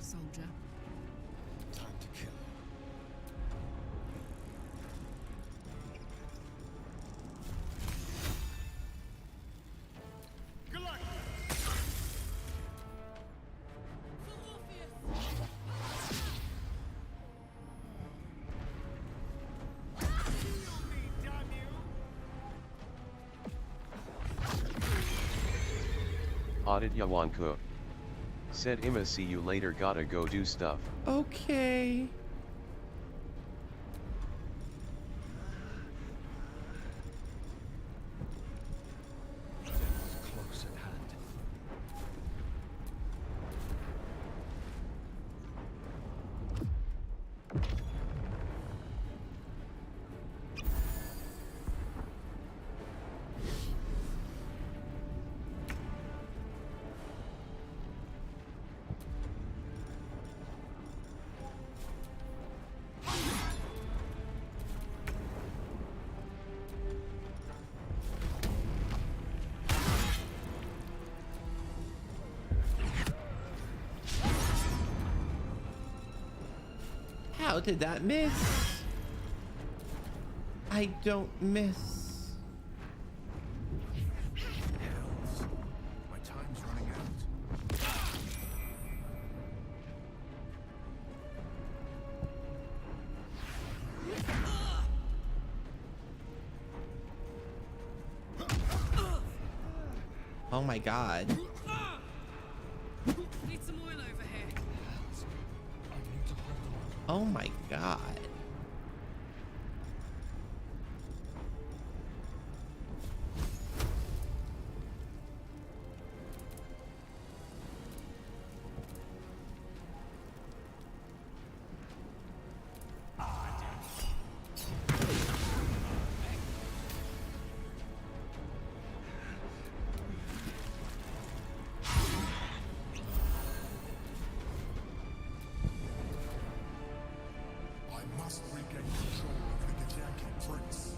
Soldier. Time Aditya Wanku. Said Ima, see you later, gotta go do stuff. Okay. Close at hand. How did that miss? I don't miss. Hells. My time's running out. Oh my god. Need some oil over here. Oh my god. I must regain control of the Githyanki prince.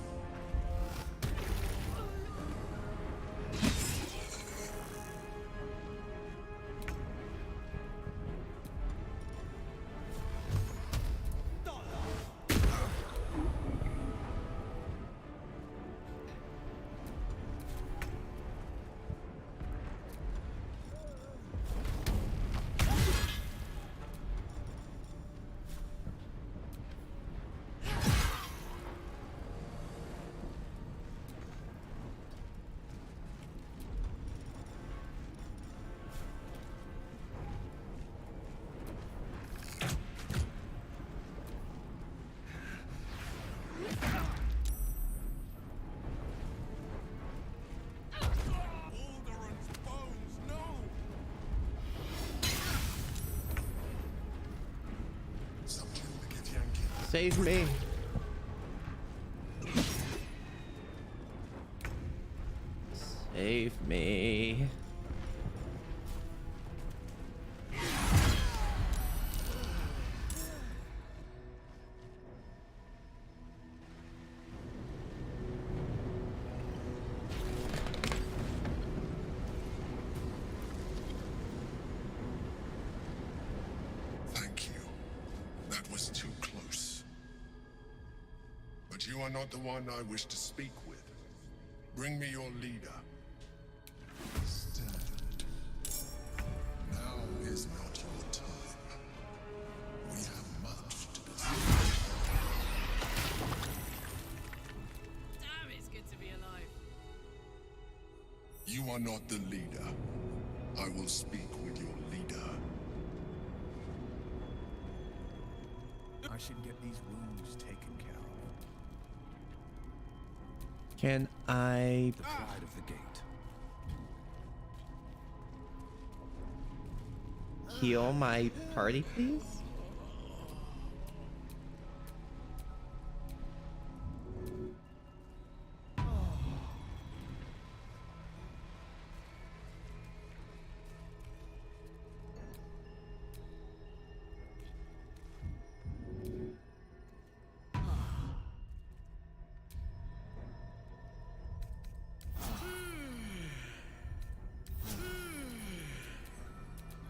Subdue the Githyanki. Save me. Save me. Thank you. That was too close. But you are not the one I wish to speak with. Bring me your leader. Stand. Now is not your time. We have much to discuss. Damn, it's good to be alive. You are not the leader. I will speak with your leader. I should get these wounds taken care of. Can I The pride of the gate. heal my party, please?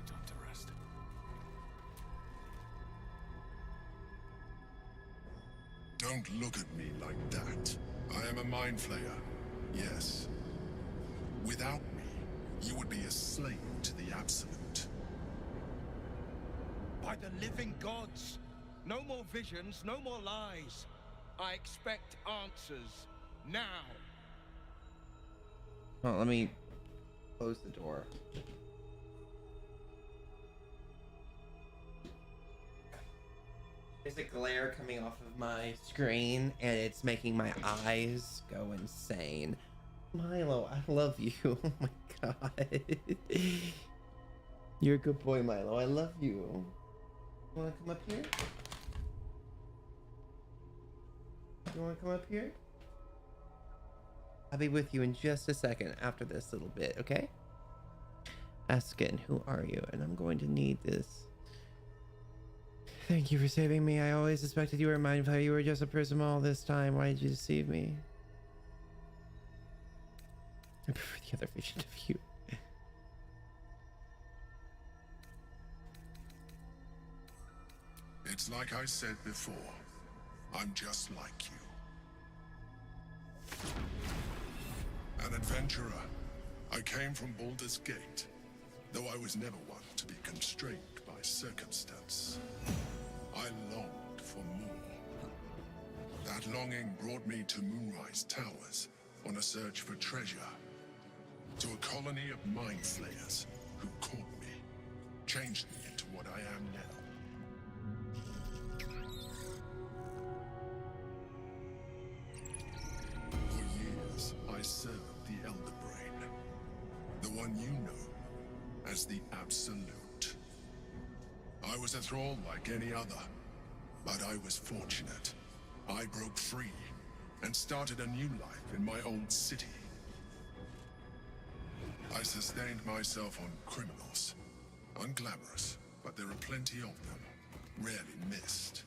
Time to rest. Don't look at me like that. I am a mind flayer. Yes. Without me, you would be a slave to the Absolute. By the living gods! No more visions, no more lies. I expect answers. Now! Well, let me close the door. There's a glare coming off of my screen, and it's making my eyes go insane. Milo, I love you. Oh my god. You're a good boy, Milo. I love you. You wanna come up here? You wanna come up here? I'll be with you in just a second after this little bit, okay? Askin, who are you? And I'm going to need this. Thank you for saving me. I always suspected you were mindful. You were just a prism all this time. Why did you deceive me? I prefer the other vision of you. It's like I said before. I'm just like you. An adventurer. I came from Baldur's Gate, though I was never one to be constrained by circumstance. I longed for more. That longing brought me to Moonrise Towers on a search for treasure. To a colony of mind flayers who caught me, changed me into what I am now. For years, I served the Elder Brain, the one you know as the Absolute. I was a thrall like any other, but I was fortunate. I broke free and started a new life in my old city. I sustained myself on criminals. Unglamorous, but there are plenty of them, rarely missed.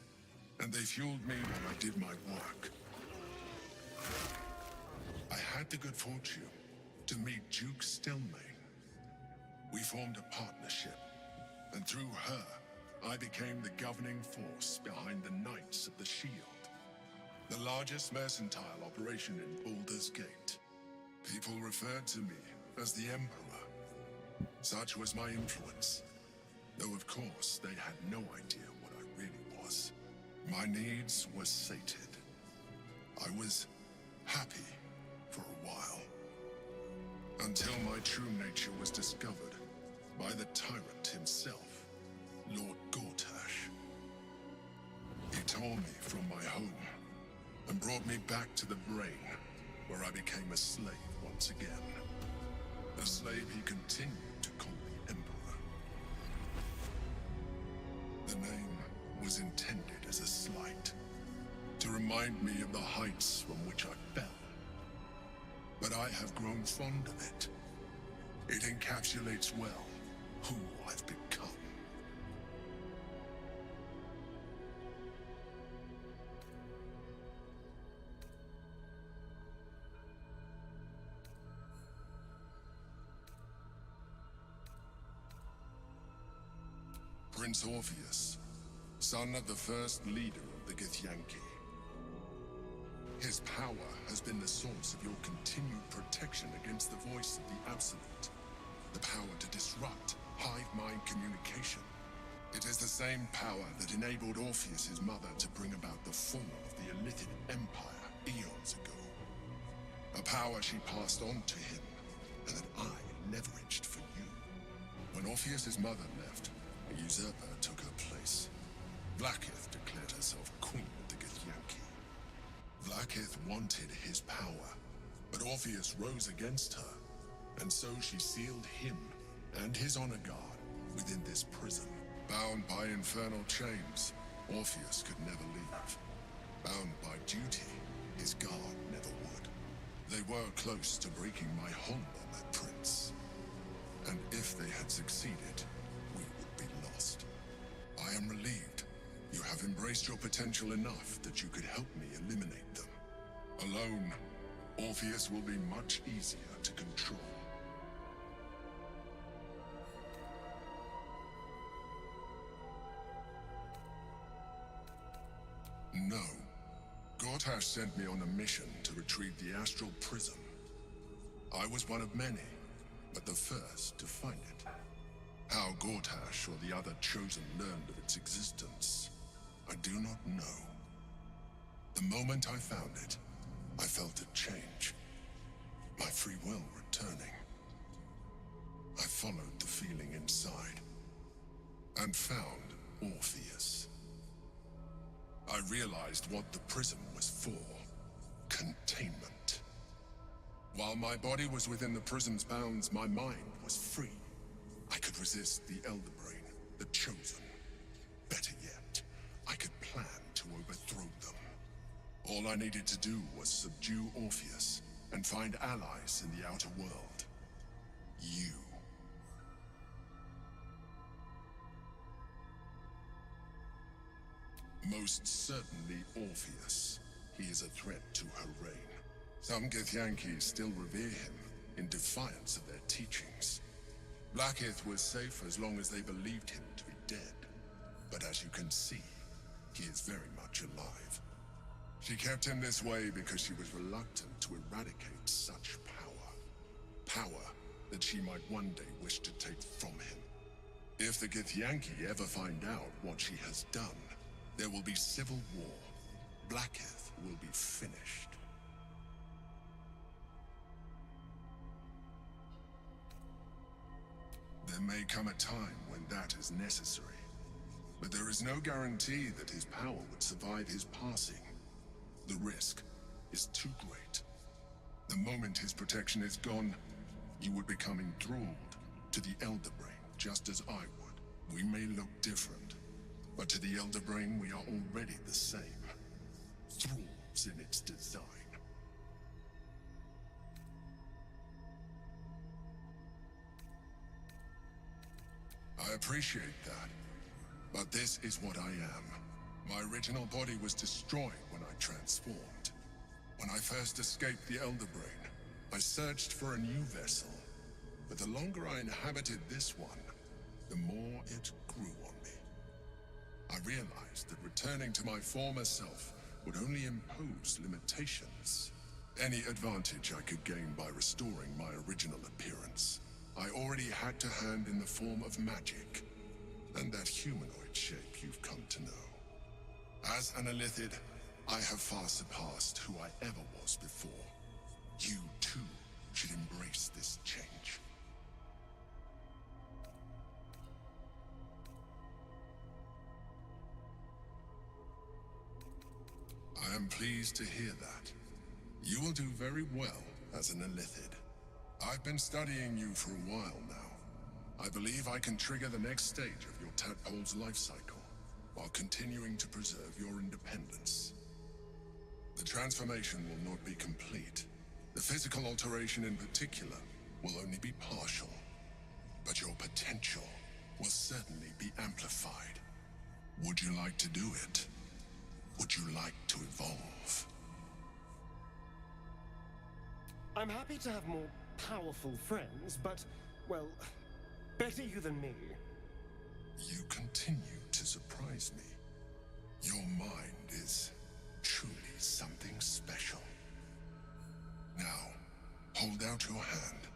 And they fueled me while I did my work. I had the good fortune to meet Duke Stelmane. We formed a partnership, and through her, I became the governing force behind the Knights of the Shield, the largest mercantile operation in Baldur's Gate. People referred to me as the Emperor. Such was my influence, though of course they had no idea what I really was. My needs were sated. I was happy for a while, until my true nature was discovered by the tyrant himself, Lord Gortash. He tore me from my home and brought me back to the Brain, where I became a slave once again. A slave he continued to call the Emperor. The name was intended as a slight, to remind me of the heights from which I fell. But I have grown fond of it. It encapsulates well who I've become. Prince Orpheus, son of the first leader of the Githyanki. His power has been the source of your continued protection against the voice of the Absolute. The power to disrupt hive mind communication. It is the same power that enabled Orpheus's mother to bring about the fall of the Illithid Empire eons ago. A power she passed on to him, and that I leveraged for you. When Orpheus's mother left, a usurper took her place. Vlaakith declared herself queen of the Githyanki. Vlaakith wanted his power, but Orpheus rose against her, and so she sealed him and his honor guard within this prison. Bound by infernal chains, Orpheus could never leave. Bound by duty, his guard never would. They were close to breaking my hold on that prince. And if they had succeeded, we would be lost. I am relieved. You have embraced your potential enough that you could help me eliminate them. Alone, Orpheus will be much easier to control. No. Gortash sent me on a mission to retrieve the Astral Prism. I was one of many, but the first to find it. How Gortash or the other chosen learned of its existence, I do not know. The moment I found it, I felt a change. My free will returning. I followed the feeling inside and found Orpheus. I realized what the prism was for. Containment. While my body was within the prism's bounds, my mind was free. I could resist the Elder Brain, the Chosen. Better yet, I could plan to overthrow them. All I needed to do was subdue Orpheus and find allies in the outer world. You. Most certainly Orpheus. He is a threat to her reign. Some Githyanki still revere him in defiance of their teachings. Blackith was safe as long as they believed him to be dead. But as you can see, he is very much alive. She kept him this way because she was reluctant to eradicate such power. Power that she might one day wish to take from him. If the Githyanki ever find out what she has done, there will be civil war. Blackith will be finished. There may come a time when that is necessary, but there is no guarantee that his power would survive his passing. The risk is too great. The moment his protection is gone, you would become enthralled to the Elder Brain, just as I would. We may look different, but to the Elder Brain we are already the same. Thralls in its design. I appreciate that, but this is what I am. My original body was destroyed when I transformed. When I first escaped the Elder Brain, I searched for a new vessel, but the longer I inhabited this one, the more it grew on me. I realized that returning to my former self would only impose limitations. Any advantage I could gain by restoring my original appearance, I already had to hand in the form of magic, and that humanoid shape you've come to know. As an Illithid, I have far surpassed who I ever was before. You, too, should embrace this change. I am pleased to hear that. You will do very well as an Illithid. I've been studying you for a while now. I believe I can trigger the next stage of your tadpole's life cycle, while continuing to preserve your independence. The transformation will not be complete. The physical alteration in particular will only be partial. But your potential will certainly be amplified. Would you like to do it? Would you like to evolve? I'm happy to have more powerful friends, but, well, better you than me. You continue to surprise me. Your mind is truly something special. Now, hold out your hand.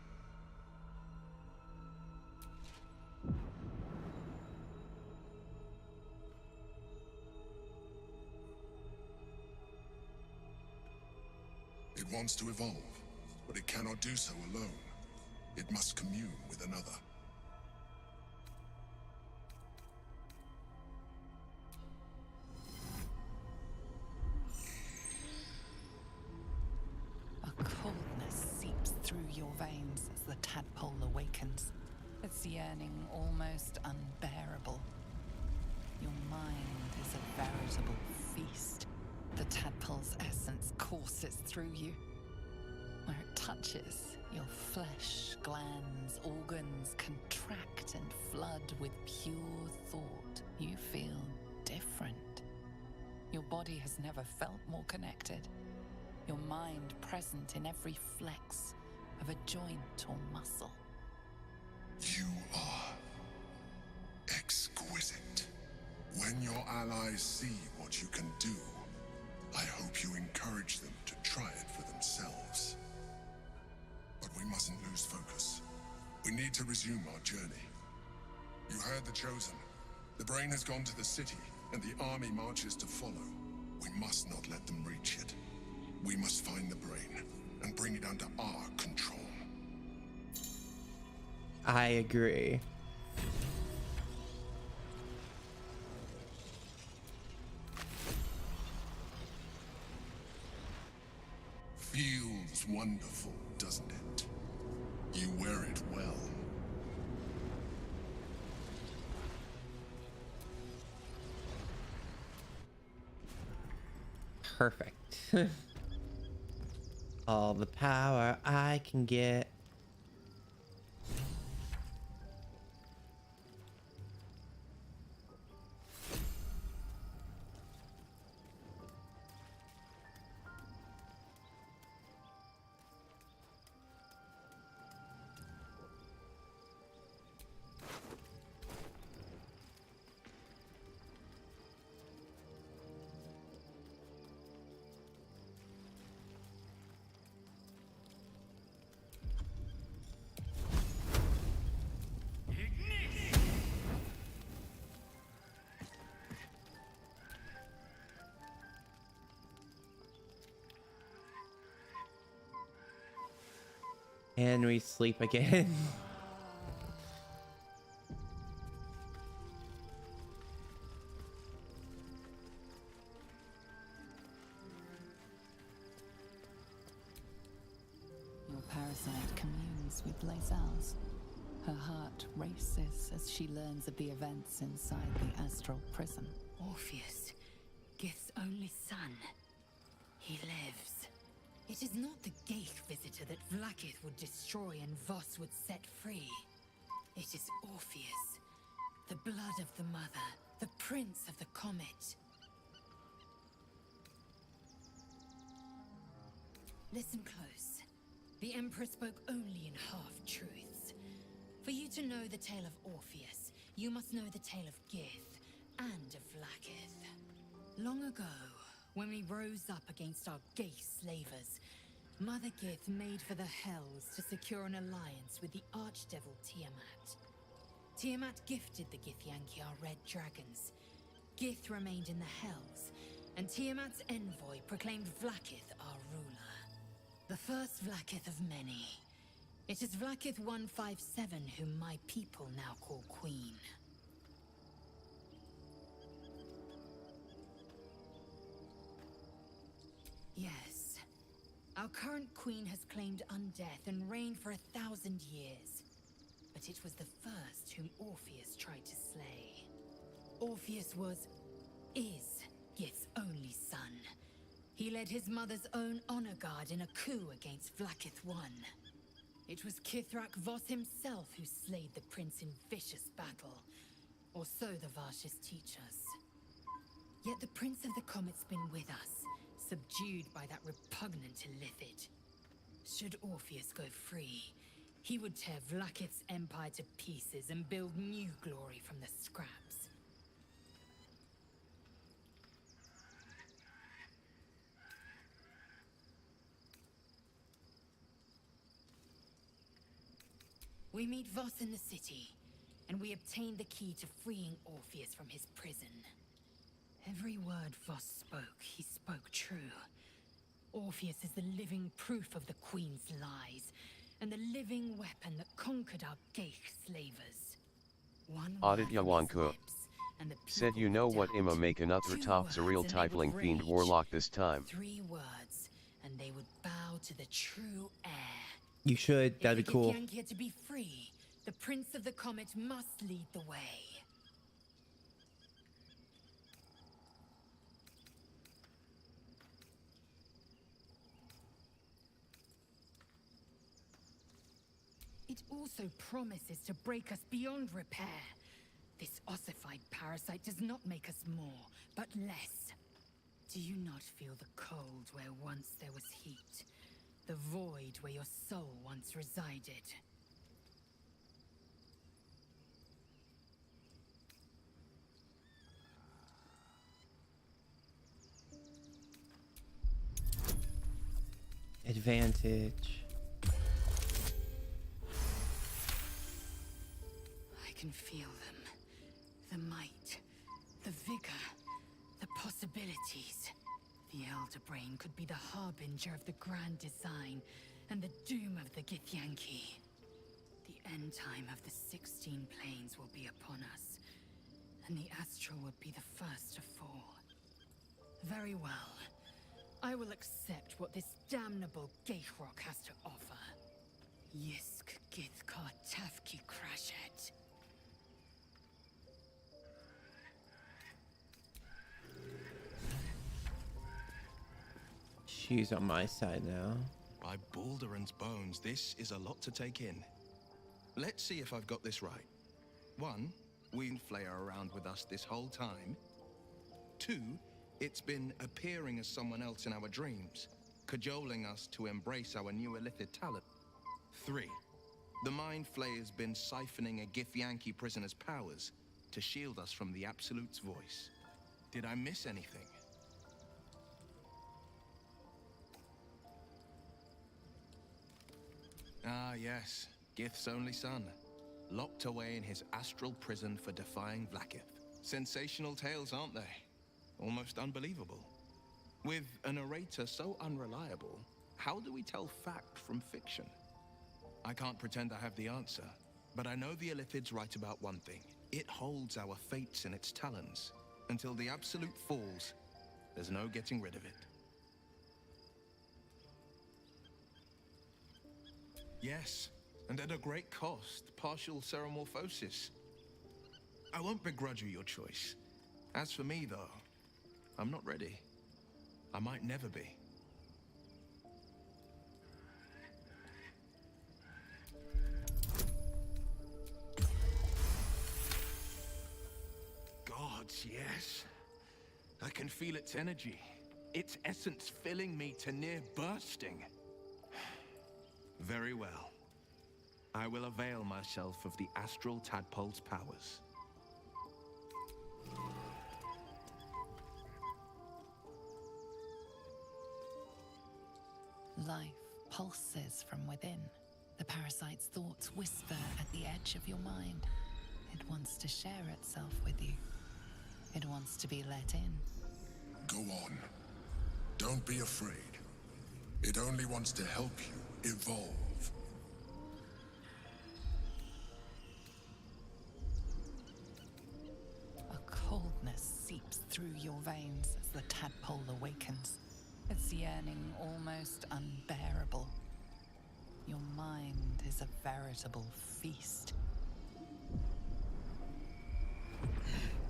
It wants to evolve, but it cannot do so alone. It must commune with another. A coldness seeps through your veins as the tadpole awakens, its yearning almost unbearable. Your mind is a veritable feast. The tadpole's essence courses through you. Where it touches, your flesh, glands, organs contract and flood with pure thought. You feel different. Your body has never felt more connected. Your mind present in every flex of a joint or muscle. You are exquisite. When your allies see what you can do, I hope you encourage them to try it for themselves. But we mustn't lose focus. We need to resume our journey. You heard the Chosen. The Brain has gone to the city, and the army marches to follow. We must not let them reach it. We must find the Brain, and bring it under our control. I agree. Feels wonderful, doesn't it? You wear it well. Perfect. All the power I can get. And we sleep again. Your parasite communes with Lazelle's. Her heart races as she learns of the events inside the astral prison. Orpheus, Gith's only son. He lives. It is not the Geich visitor that Vlaakith would destroy and Voss would set free. It is Orpheus, the blood of the mother, the prince of the comet. Listen close. The Emperor spoke only in half-truths. For you to know the tale of Orpheus, you must know the tale of Gith and of Vlaakith. Long ago, when we rose up against our Geich slavers, Mother Gith made for the Hells to secure an alliance with the archdevil Tiamat. Tiamat gifted the Githyanki our red dragons. Gith remained in the Hells, and Tiamat's envoy proclaimed Vlaakith our ruler. The first Vlaakith of many. It is Vlaakith 157 whom my people now call Queen. Yes. Our current queen has claimed undeath and reigned for 1,000 years. But it was the first whom Orpheus tried to slay. Orpheus is Gith's only son. He led his mother's own honor guard in a coup against Vlaakith I. It was Kithrak Voss himself who slayed the prince in vicious battle. Or so the Varshas teach us. Yet the Prince of the Comet's been with us, subdued by that repugnant Illithid. Should Orpheus go free, he would tear Vlaakith's empire to pieces and build new glory from the scraps. We meet Voss in the city, and we obtain the key to freeing Orpheus from his prison. Every word Voss spoke, he spoke true. Orpheus is the living proof of the Queen's lies, and the living weapon that conquered our Geich slavers. Audit Yawanku said, you know what Imma make another top surreal typeling fiend warlock this time. 3 words, and they would bow to the true heir. You should, that'd be cool. If the Githyanki are to be free, the Prince of the Comet must lead the way. It also promises to break us beyond repair. This ossified parasite does not make us more, but less. Do you not feel the cold where once there was heat? The void where your soul once resided? Advantage. I can feel them. The might, the vigor, the possibilities. The Elder Brain could be the harbinger of the grand design and the doom of the Githyanki. The end time of the 16 planes will be upon us, and the astral would be the first to fall. Very well. I will accept what this damnable Gaterock has to offer. Yisk Githkar Tafki Crashet. She's on my side now. By Baldur's bones, this is a lot to take in. Let's see if I've got this right. 1, we flayer around with us this whole time. 2, it's been appearing as someone else in our dreams, cajoling us to embrace our new illithid talent. 3, the Mind Flayer's been siphoning a Githyanki prisoner's powers to shield us from the Absolute's voice. Did I miss anything? Ah, yes. Gith's only son. Locked away in his astral prison for defying Vlaakith. Sensational tales, aren't they? Almost unbelievable. With a narrator so unreliable, how do we tell fact from fiction? I can't pretend I have the answer, but I know the Illithid's right about one thing. It holds our fates in its talons. Until the Absolute falls, there's no getting rid of it. Yes, and at a great cost, partial ceremorphosis. I won't begrudge you your choice. As for me, though, I'm not ready. I might never be. Gods, yes. I can feel its energy, its essence filling me to near bursting. Very well. I will avail myself of the astral tadpole's powers. Life pulses from within. The parasite's thoughts whisper at the edge of your mind. It wants to share itself with you. It wants to be let in. Go on. Don't be afraid. It only wants to help you evolve. A coldness seeps through your veins as the tadpole awakens. Its yearning almost unbearable. Your mind is a veritable feast.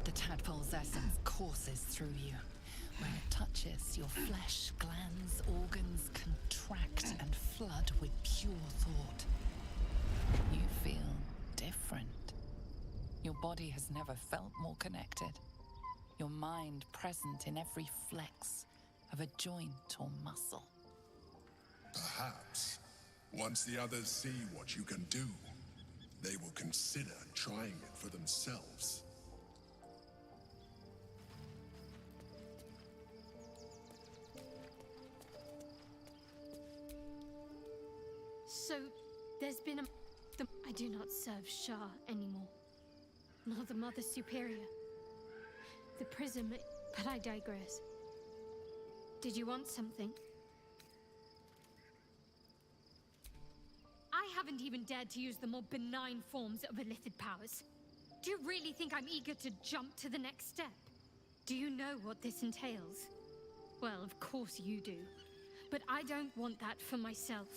The tadpole's essence courses through you. When it touches, your flesh, glands, organs contract and flood with pure thought. You feel different. Your body has never felt more connected. Your mind present in every flex of a joint or muscle. Perhaps, once the others see what you can do, they will consider trying it for themselves. So, there's been I do not serve Shah anymore. Nor the Mother Superior. The prism, but I digress. Did you want something? I haven't even dared to use the more benign forms of illithid powers. Do you really think I'm eager to jump to the next step? Do you know what this entails? Well, of course you do. But I don't want that for myself.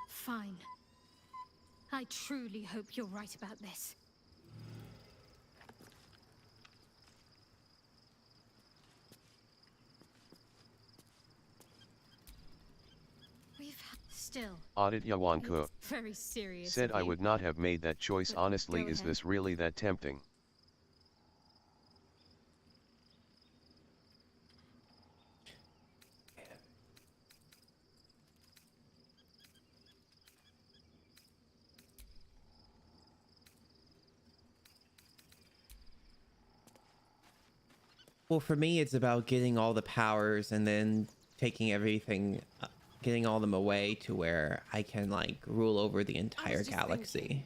Fine. I truly hope you're right about this. We've still. Audit Yawanku. Very serious. Said I would not have made that choice. But Honestly, go is ahead. this really that tempting? Well, for me, it's about getting all the powers and then taking everything, getting all them away to where I can like rule over the entire galaxy.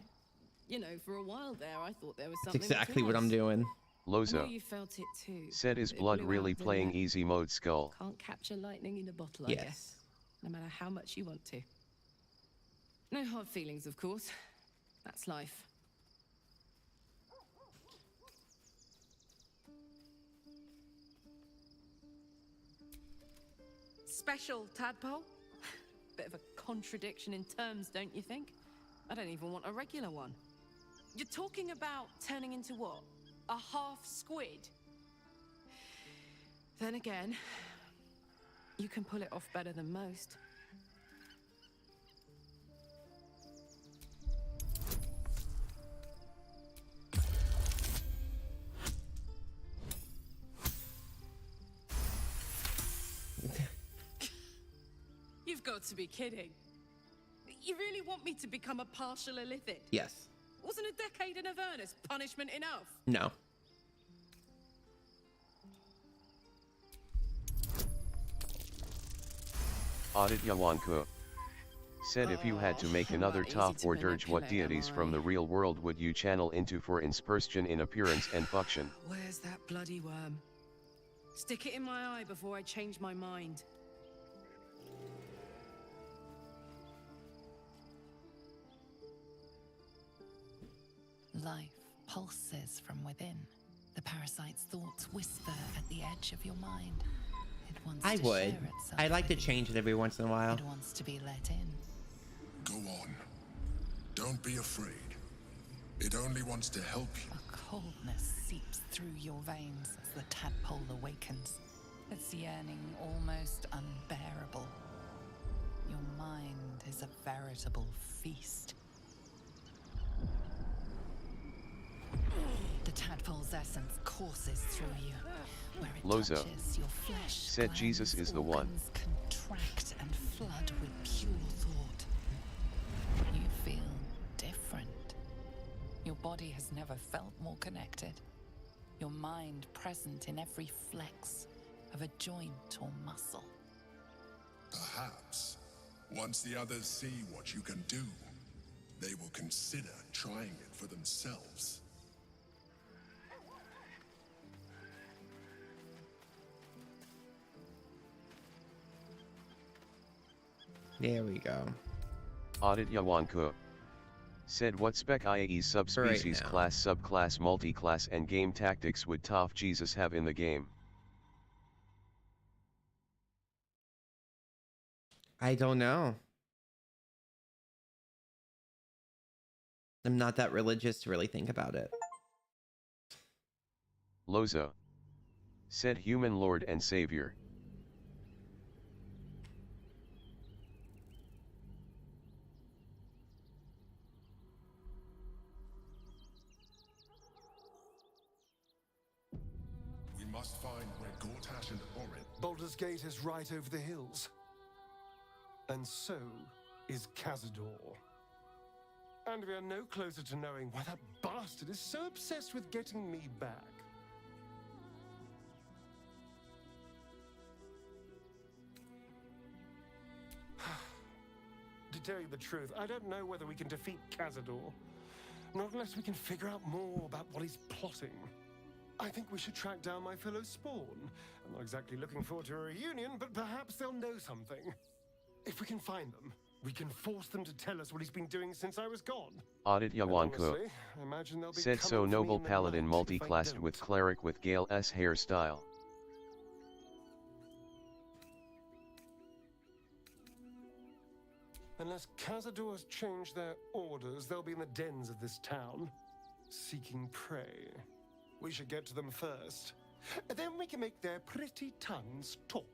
You know, for a while there, I thought there was That's something. exactly between what I'm us. doing. I know Loza. you felt it too. Said is It blood blew really out, didn't playing it? easy mode skull. Can't capture lightning in a bottle, I Yes. guess. No matter how much you want to. No hard feelings, of course. That's life. Special tadpole? Bit of a contradiction in terms, don't you think? I don't even want a regular one. You're talking about turning into what? A half squid? Then again, you can pull it off better than most. You've got to be kidding. You really want me to become a partial illithid? Yes. Wasn't a decade in Avernus punishment enough? No. Aditya Wanku. Said if you had to make another top or dirge, what deities from the real world would you channel into for inspiration in appearance and function? Where's that bloody worm? Stick it in my eye before I change my mind. Life pulses from within. The parasite's thoughts whisper at the edge of your mind. It wants I to would. share itself I like to with change it every once in a while. you. It wants to be let in. Go on. Don't be afraid. It only wants to help you. A coldness seeps through your veins as the tadpole awakens. Its yearning almost unbearable. Your mind is a veritable feast. The tadpole's essence courses through you. Where it Loza. touches your flesh, Said Jesus is the one. organs contract and flood with pure thought. You feel different. Your body has never felt more connected. Your mind present in every flex of a joint or muscle. Perhaps, once the others see what you can do, they will consider trying it for themselves. There we go. Aditya Wanku. Said what spec IAE subspecies now. class subclass multiclass and game tactics would Toph Jesus have in the game? I don't know. I'm not that religious to really think about it. Loza. Said human lord and savior. We must find where Gortash and Orin. Baldur's Gate is right over the hills. And so is Cazador. And we are no closer to knowing why that bastard is so obsessed with getting me back. To tell you the truth, I don't know whether we can defeat Cazador. Not unless we can figure out more about what he's plotting. I think we should track down my fellow Spawn. I'm not exactly looking forward to a reunion, but perhaps they'll know something. If we can find them, we can force them to tell us what he's been doing since I was gone. Aditya And Wanku. honestly, I imagine they'll be Said so coming for me noble in the paladin night if I multiclassed don't. with cleric with Gale's hairstyle. Unless Cazador has changed their orders, they'll be in the dens of this town, seeking prey. We should get to them first. Then we can make their pretty tongues talk.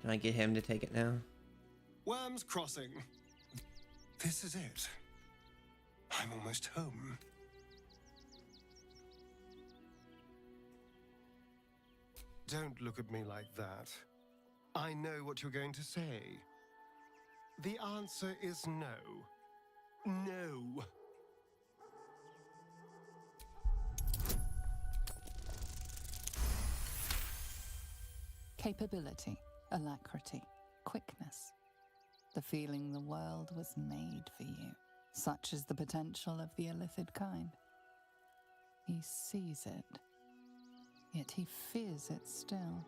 Can I get him to take it now? Worm's Crossing. This is it. I'm almost home. Don't look at me like that. I know what you're going to say. The answer is no. No. Capability, alacrity, quickness. The feeling the world was made for you. Such is the potential of the illithid kind. He sees it, yet he fears it still.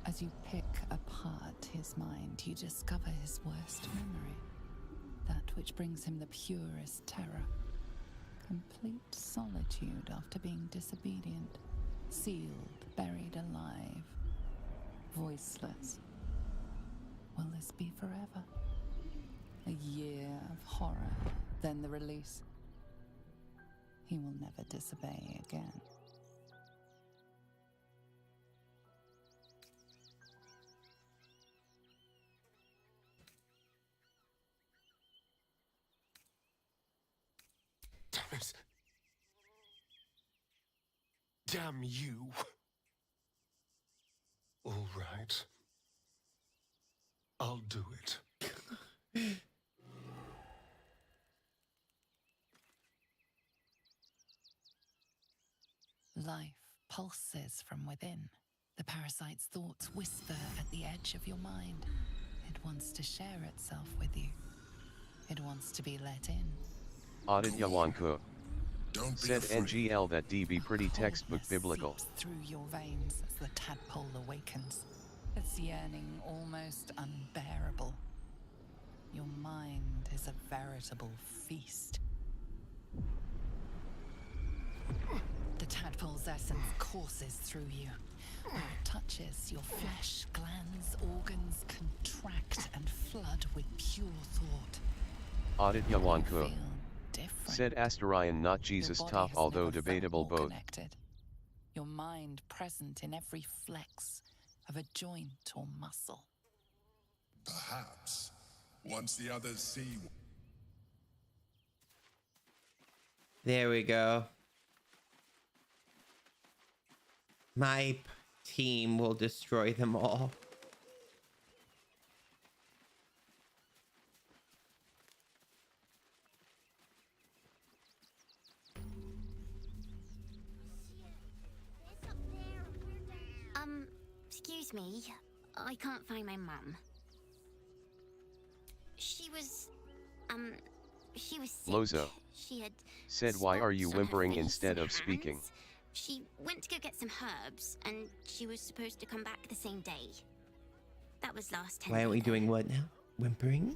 As you pick apart his mind, you discover his worst memory, that which brings him the purest terror. Complete solitude after being disobedient, sealed, buried alive, voiceless. Will this be forever? A year of horror, then the release. He will never disobey again. Damn it. Damn you. All right. I'll do it. Life pulses from within. The parasite's thoughts whisper at the edge of your mind. It wants to share itself with you. It wants to be let in. Audit Yawanku. Said NGL that D be pretty textbook biblical. Through your veins as the tadpole awakens. Its yearning almost unbearable. Your mind is a veritable feast. The tadpole's essence courses through you. Where it touches, your flesh, glands, organs contract and flood with pure thought. Audit Yawanku. Said Asterion, not Jesus tough, although debatable both. Connected. Your mind present in every flex of a joint or muscle. Perhaps, once the others see... There we go. My team will destroy them all. Excuse me. I can't find my mum. She was sick. Lozo. She had said, why are you spots on her whimpering face instead and of speaking? hands. She went to go get some herbs, and she was supposed to come back the same day. That was last time. Why aren't we doing what now? Whimpering?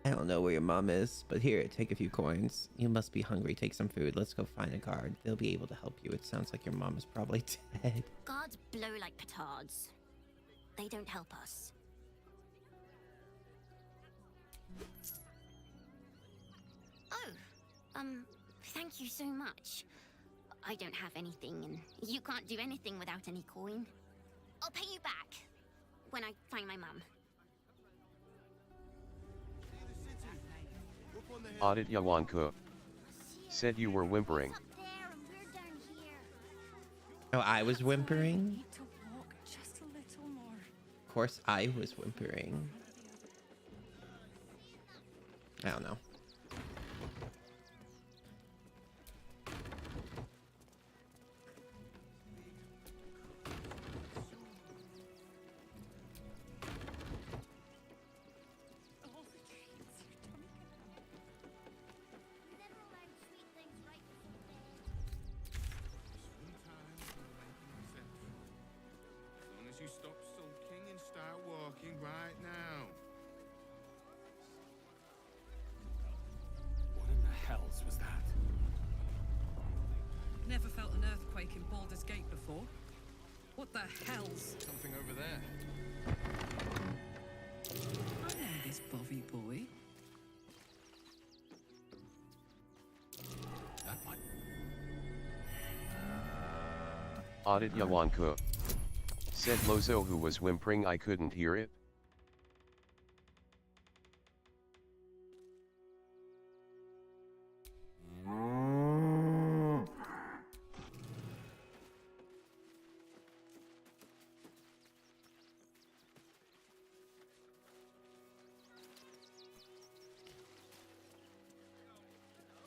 I don't know where your mom is, but here, take a few coins. You must be hungry. Take some food. Let's go find a guard. They'll be able to help you. It sounds like your mom is probably dead. Guards blow like petards. They don't help us. Oh, thank you so much. I don't have anything, and you can't do anything without any coin. I'll pay you back when I find my mum. Audit Yawanku. Said you were whimpering. Oh, I was whimpering? Need to walk just a little more. Of course I was whimpering. I don't know. You stop sulking and start walking right now. What in the hells was that? Never felt an earthquake in Baldur's Gate before. What the hell's... Something over there. I know this Bovy boy. Audit Yawanku. Said Lozo, who was whimpering. I couldn't hear it.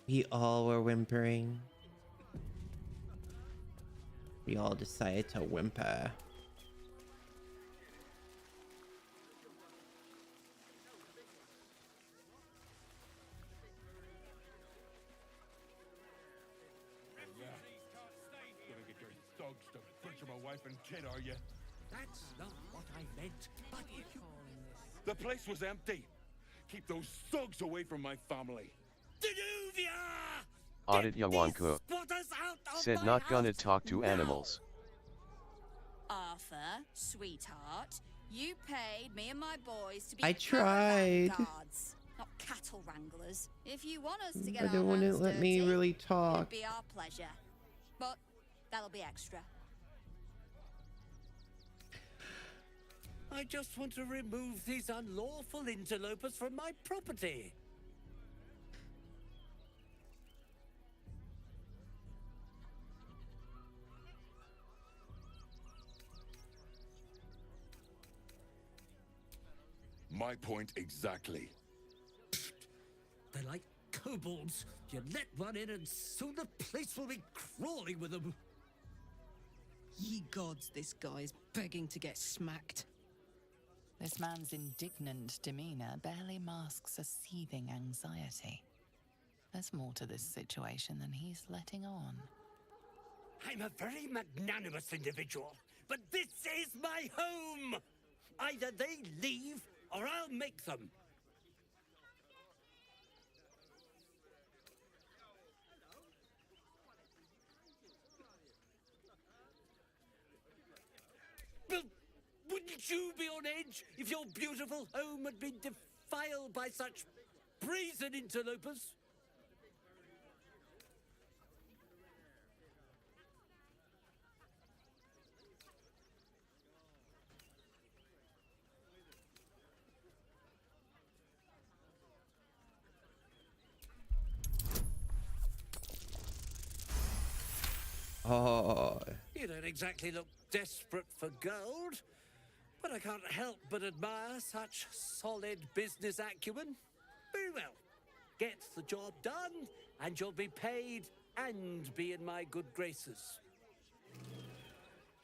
We all were whimpering. We all decided to whimper. Gonna get your thugs to butcher my wife and kid, are you? That's not what I meant. But if you... The place was empty. Keep those thugs away from my family. Danuvia! Audit Yawanku. Spotters out of Said my not gonna house talk to now. animals. Arthur, sweetheart, you paid me and my boys to be I tried. caravan guards, not cattle wranglers. If you want us to get But they our wouldn't hands let me dirty, really talk. it'd be our pleasure. But that'll be extra. I just want to remove these unlawful interlopers from my property. My point exactly. They're like kobolds. You let one in and soon the place will be crawling with them. Ye gods, this guy's begging to get smacked. This man's indignant demeanor barely masks a seething anxiety. There's more to this situation than he's letting on. I'm a very magnanimous individual, but this is my home! Either they leave, or I'll make them. Well, wouldn't you be on edge if your beautiful home had been defiled by such brazen interlopers? Oh. You don't exactly look desperate for gold, but I can't help but admire such solid business acumen. Very well. Get the job done, and you'll be paid and be in my good graces.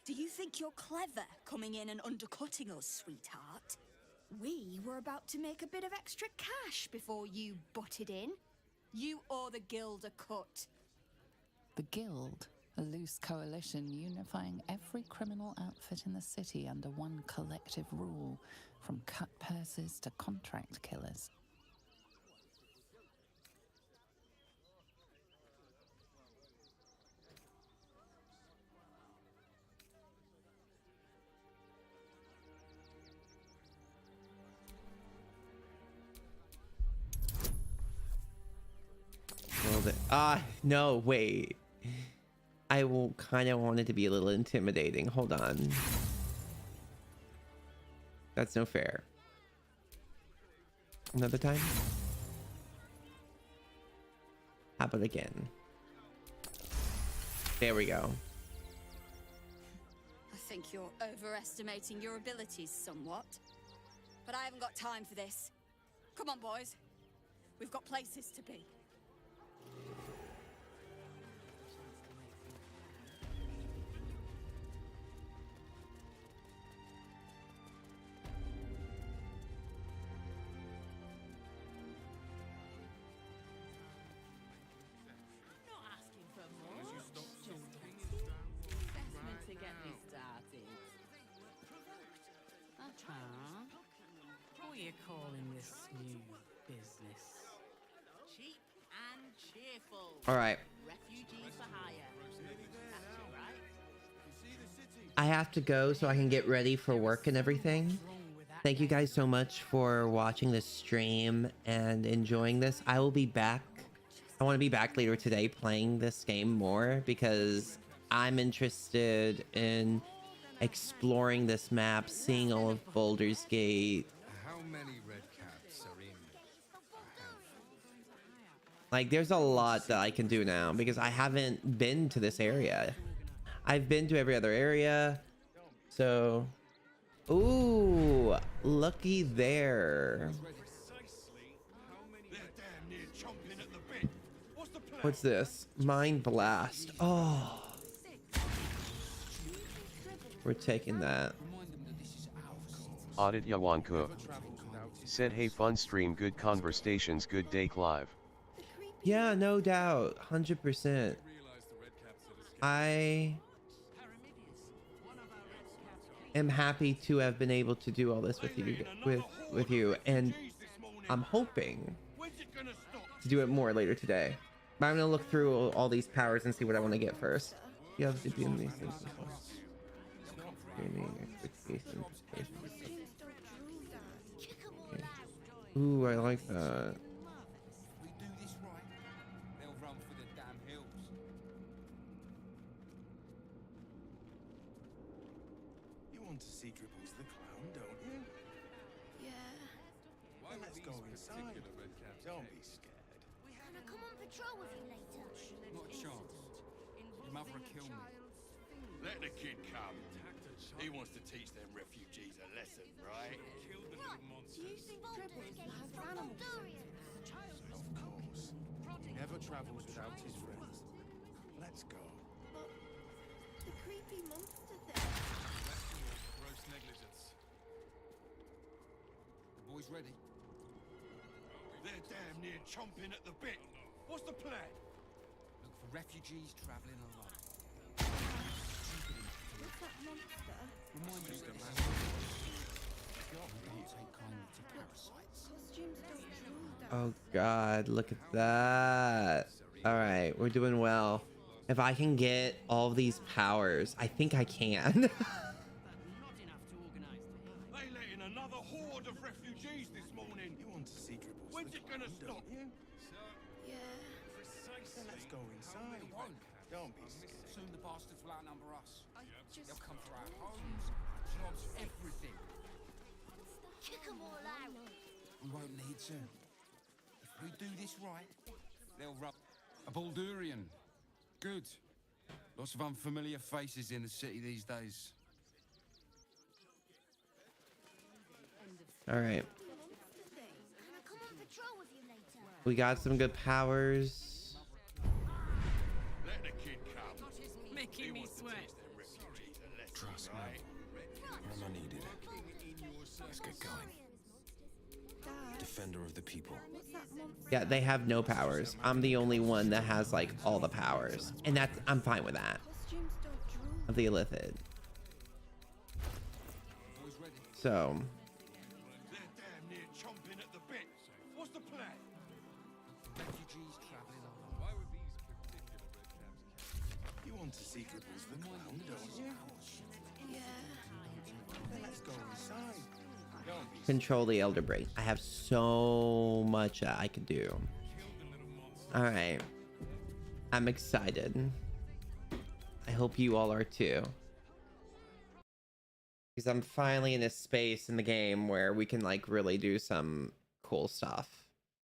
Do you think you're clever coming in and undercutting us, sweetheart? We were about to make a bit of extra cash before you butted in. You owe the guild a cut. The Guild, a loose coalition unifying every criminal outfit in the city under one collective rule, from cut purses to contract killers. No, wait. I will kind of want it to be a little intimidating. Hold on. That's no fair. Another time? How about again? There we go. I think you're overestimating your abilities somewhat. But I haven't got time for this. Come on, boys. We've got places to be. What are you calling this new business? Cheap and cheerful. All right. Refugees for hire. That's you, right? I have to go so I can get ready for work and everything. Thank you guys so much for watching this stream and enjoying this. I will be back. I want to be back later today playing this game more because I'm interested in exploring this map, seeing all of Baldur's Gate. How many red caps are in? Like, there's a lot that I can do now because I haven't been to this area. I've been to every other area. So, ooh, looky there. They're damn near chomping at the bit. What's the What's this? Mind Blast. Oh. We're taking that. Audit Yawanku. Said hey fun stream, good conversations, good day Clive. Yeah, no doubt. 100%. I am happy to have been able to do all this with you, and I'm hoping to do it more later today. But I'm gonna look through all these powers and see what I want to get first. You have to be in these things. Ooh, I like that. You want to see Dribbles the clown, don't you? Yeah. Well, let's go inside. Don't be scared. Can I come on patrol with you later? Not a chance. Your mother will kill me. Let the kid come. He wants to teach them refugees a lesson, right? Kill the little monsters. Do you think Dribbles will have animals? Of course. He never travels without his friends. Let's go. The creepy monster thing. Gross negligence. The boys ready? They're damn near chomping at the bit. What's the plan? Look for refugees traveling alone. What's that monster? Remind us that man. Don't take kindly to parasites. Costumes don't drool down. Oh god, look at that. All right, we're doing well. If I can get all these powers, I think I can. They let in another horde of refugees this morning. You want to see Dribbles When's the it gonna clown, stop? don't you? Yeah. Then let's go inside. Don't be scared. Soon the bastards will outnumber us. They'll come for our homes, jobs, everything. Kick 'em all out. We won't need to. If we do this right, they'll rub. A Baldurian. Good. Lots of unfamiliar faces in the city these days. All right, Can I come on patrol with you later? we got some good powers. Let the kid come. Making me sweat. Trust me. Mama needed. Let's get going. Defender of the people. Yeah, they have no powers. I'm the only one that has like all the powers, and I'm fine with that. Costumes don't drool. Of the Illithid. So They're damn near chomping at the bit. What's the plan? Refugees traveling alone. Why would these particular red caps? You want to see Dribbles the clown, don't you? Yeah. Then let's go inside. Don't be control the Elder Brain. I have so much that I can do. All right, I'm excited. I hope you all are too, because I'm finally in a space in the game where we can like really do some cool stuff.